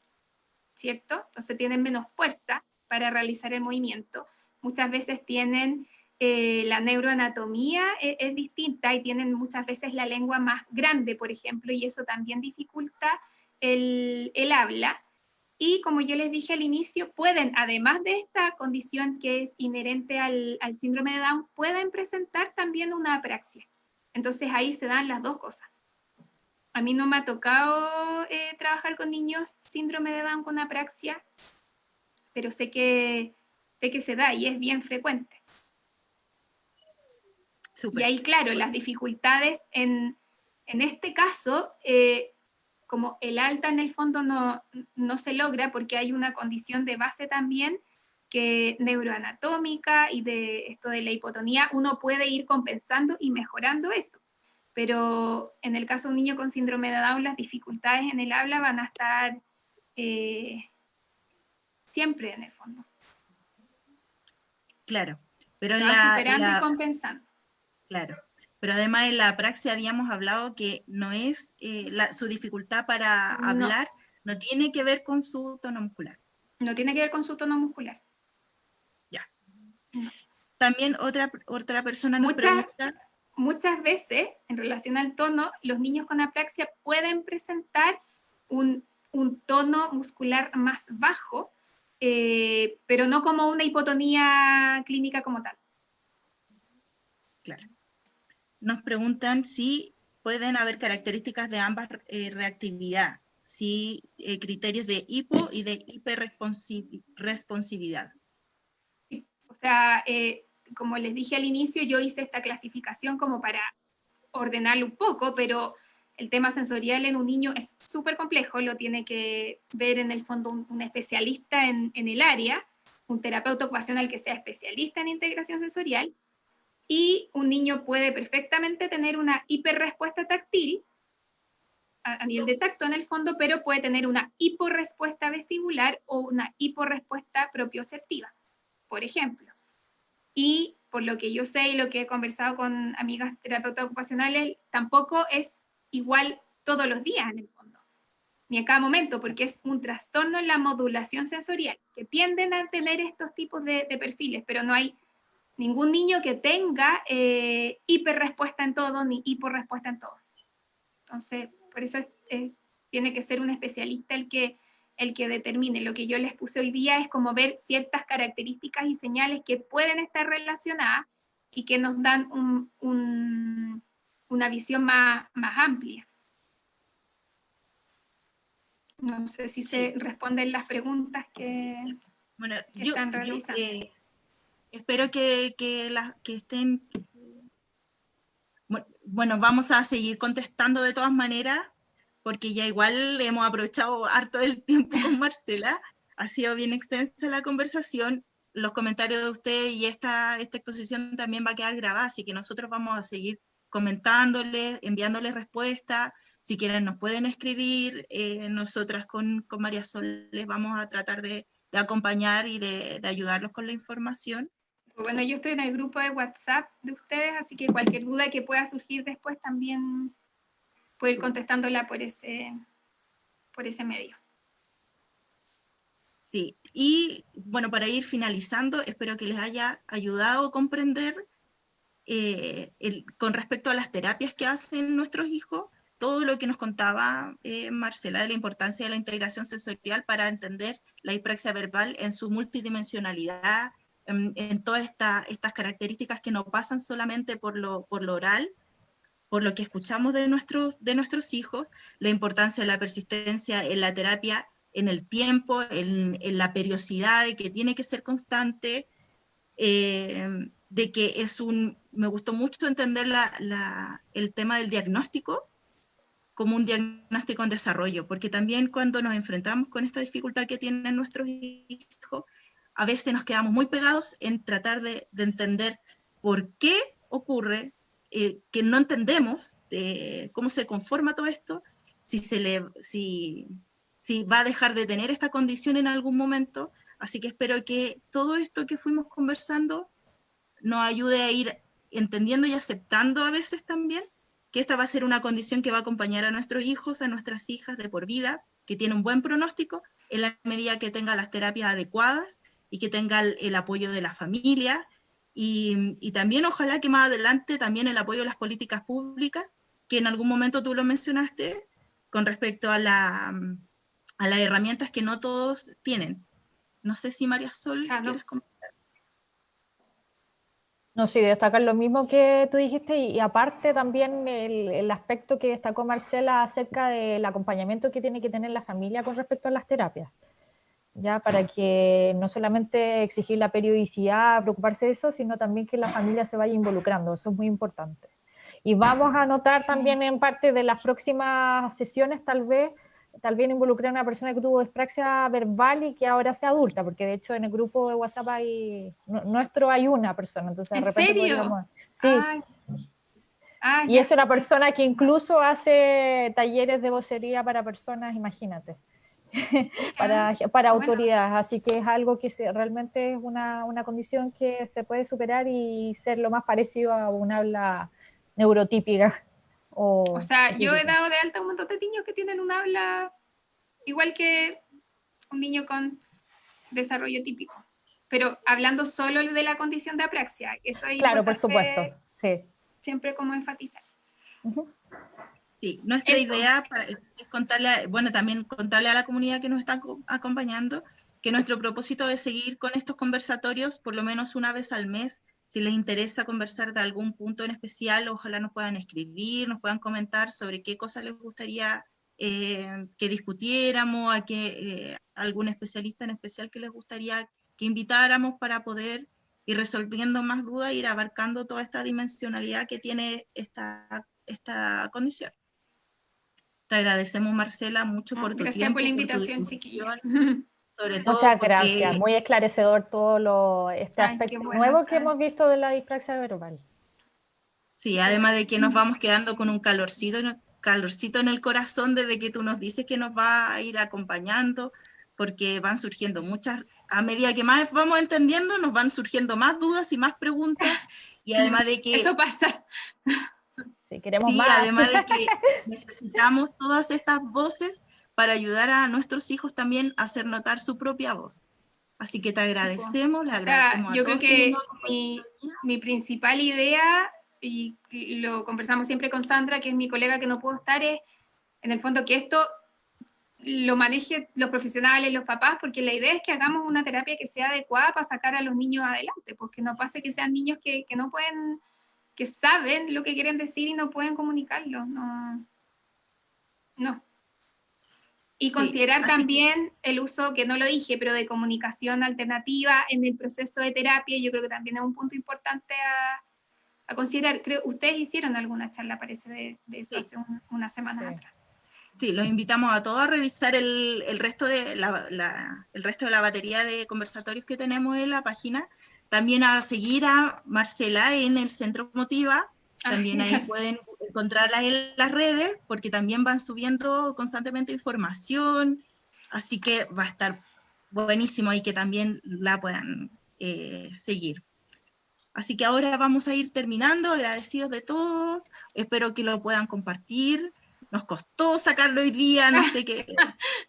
¿cierto? Entonces tienen menos fuerza para realizar el movimiento. Muchas veces tienen la neuroanatomía es distinta, y tienen muchas veces la lengua más grande, por ejemplo, y eso también dificulta el habla. Y como yo les dije al inicio, pueden, además de esta condición que es inherente al síndrome de Down, pueden presentar también una apraxia. Entonces ahí se dan las dos cosas. A mí no me ha tocado trabajar con niños síndrome de Down con apraxia, pero sé que se da y es bien frecuente. Super. Y ahí, claro, las dificultades en este caso, como el alta en el fondo no se logra porque hay una condición de base también que neuroanatómica y de esto de la hipotonía, uno puede ir compensando y mejorando eso. Pero en el caso de un niño con síndrome de Down, las dificultades en el habla van a estar siempre en el fondo. Claro, pero superando y compensando. Claro, pero además en la apraxia habíamos hablado que no es su dificultad para hablar, no tiene que ver con su tono muscular. No tiene que ver con su tono muscular. Ya. No. También otra persona nos pregunta... Muchas veces, en relación al tono, los niños con apraxia pueden presentar un tono muscular más bajo, pero no como una hipotonía clínica como tal. Claro. Nos preguntan si pueden haber características de ambas reactividad, si criterios de hipo y de hiperresponsividad. Sí, o sea, como les dije al inicio, yo hice esta clasificación como para ordenarlo un poco, pero el tema sensorial en un niño es súper complejo, lo tiene que ver en el fondo un especialista en el área, un terapeuta ocupacional que sea especialista en integración sensorial, y un niño puede perfectamente tener una hiperrespuesta táctil, a nivel de tacto en el fondo, pero puede tener una hiporrespuesta vestibular o una hiporrespuesta propioceptiva, por ejemplo. Y por lo que yo sé y lo que he conversado con amigas terapeutas ocupacionales, tampoco es igual todos los días en el fondo, ni a cada momento, porque es un trastorno en la modulación sensorial, que tienden a tener estos tipos de perfiles, pero no hay ningún niño que tenga hiperrespuesta en todo, ni hiporrespuesta en todo. Entonces, por eso tiene que ser un especialista el que determine. Lo que yo les puse hoy día es como ver ciertas características y señales que pueden estar relacionadas y que nos dan una visión más amplia. No sé si se responden las preguntas que están realizando. Espero que estén... Bueno, vamos a seguir contestando de todas maneras, porque ya igual hemos aprovechado harto el tiempo con Marcela, ha sido bien extensa la conversación, los comentarios de usted y esta exposición también va a quedar grabada, así que nosotros vamos a seguir comentándoles, enviándoles respuestas, si quieren nos pueden escribir, nosotras con María Sol les vamos a tratar de acompañar y de ayudarlos con la información. Bueno, yo estoy en el grupo de WhatsApp de ustedes, así que cualquier duda que pueda surgir después también puedo ir contestándola por ese medio. Sí, y bueno, para ir finalizando, espero que les haya ayudado a comprender con respecto a las terapias que hacen nuestros hijos, todo lo que nos contaba Marcela de la importancia de la integración sensorial para entender la hipraxia verbal en su multidimensionalidad, en todas estas características que no pasan solamente por lo oral, por lo que escuchamos de nuestros hijos, la importancia de la persistencia en la terapia, en el tiempo, en la periodicidad, de que tiene que ser constante, de que me gustó mucho entender el tema del diagnóstico como un diagnóstico en desarrollo, porque también cuando nos enfrentamos con esta dificultad que tienen nuestros hijos, a veces nos quedamos muy pegados en tratar de entender por qué ocurre, que no entendemos cómo se conforma todo esto, si va a dejar de tener esta condición en algún momento. Así que espero que todo esto que fuimos conversando nos ayude a ir entendiendo y aceptando a veces también que esta va a ser una condición que va a acompañar a nuestros hijos, a nuestras hijas de por vida, que tiene un buen pronóstico en la medida que tenga las terapias adecuadas y que tenga el apoyo de la familia, y también ojalá que más adelante también el apoyo de las políticas públicas, que en algún momento tú lo mencionaste, con respecto a a las herramientas que no todos tienen. No sé si María Sol quieres comentar. No, sí, destacar lo mismo que tú dijiste y aparte también el aspecto que destacó Marcela acerca del acompañamiento que tiene que tener la familia con respecto a las terapias, ya para que no solamente exigir la periodicidad, preocuparse de eso, sino también que la familia se vaya involucrando, eso es muy importante. Y vamos a notar también en parte de las próximas sesiones tal vez involucrar a una persona que tuvo dispraxia verbal y que ahora sea adulta, porque de hecho en el grupo de WhatsApp nuestro hay una persona, entonces de ¿En repente serio? podríamos... Sí. Y es ya una persona que incluso hace talleres de vocería para personas, imagínate, para autoridades, así que es algo que realmente es una condición que se puede superar y ser lo más parecido a un habla neurotípica. O sea, yo he dado de alta un montón de niños que tienen un habla igual que un niño con desarrollo típico. Pero hablando solo de la condición de apraxia, eso es claro, por supuesto, sí. Siempre como enfatizar. Sí, nuestra idea es contarle, bueno, también contarle a la comunidad que nos está acompañando, que nuestro propósito es seguir con estos conversatorios por lo menos una vez al mes. Si les interesa conversar de algún punto en especial, ojalá nos puedan escribir, nos puedan comentar sobre qué cosas les gustaría que discutiéramos, algún especialista en especial que les gustaría que invitáramos para poder ir resolviendo más dudas, ir abarcando toda esta dimensionalidad que tiene esta condición. Te agradecemos, Marcela, mucho por tu gracias tiempo, por la por tu invitación, disposición, sobre todo muchas porque... gracias, muy esclarecedor todo este aspecto nuevo que hemos visto de la dispraxia verbal. Sí, además de que nos vamos quedando con un calorcito en el corazón desde que tú nos dices que nos va a ir acompañando, porque van surgiendo muchas, a medida que más vamos entendiendo, nos van surgiendo más dudas y más preguntas, y además de que... Eso pasa. Sí, queremos más. Además de que necesitamos todas estas voces para ayudar a nuestros hijos también a hacer notar su propia voz. Así que te agradecemos, le agradecemos yo a todos. Creo que mi principal idea, y lo conversamos siempre con Sandra, que es mi colega que no pudo estar, es en el fondo que esto lo manejen los profesionales, los papás, porque la idea es que hagamos una terapia que sea adecuada para sacar a los niños adelante, pues que no pase que sean niños que no pueden, que saben lo que quieren decir y no pueden comunicarlo, no. Y considerar también el uso, que no lo dije, pero de comunicación alternativa en el proceso de terapia, yo creo que también es un punto importante a considerar. Creo, ustedes hicieron alguna charla, parece, de eso hace unas semanas atrás. Sí, los invitamos a todos a revisar el resto de el resto de la batería de conversatorios que tenemos en la página. También a seguir a Marcela en el Centro Motiva. También ahí pueden encontrarlas en las redes, porque también van subiendo constantemente información, así que va a estar buenísimo y que también la puedan seguir. Así que ahora vamos a ir terminando, agradecidos de todos, espero que lo puedan compartir. Nos costó sacarlo hoy día, no sé qué.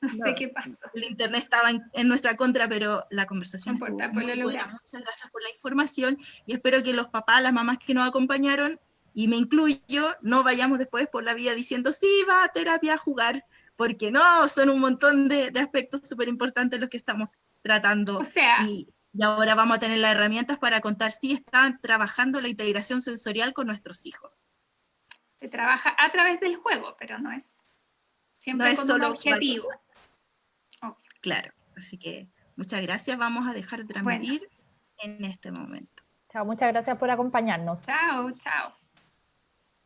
no sé qué pasó. El internet estaba en nuestra contra, pero la conversación estuvo muy buena. Muchas gracias por la información y espero que los papás, las mamás que nos acompañaron, y me incluyo, no vayamos después por la vida diciendo, sí, va a terapia a jugar, porque no, son un montón de aspectos súper importantes los que estamos tratando. O sea, y ahora vamos a tener las herramientas para contar si están trabajando la integración sensorial con nuestros hijos. Se trabaja a través del juego, pero no es siempre con un objetivo. Claro, así que muchas gracias, vamos a dejar de transmitir en este momento. Chao, muchas gracias por acompañarnos. Chao, chao.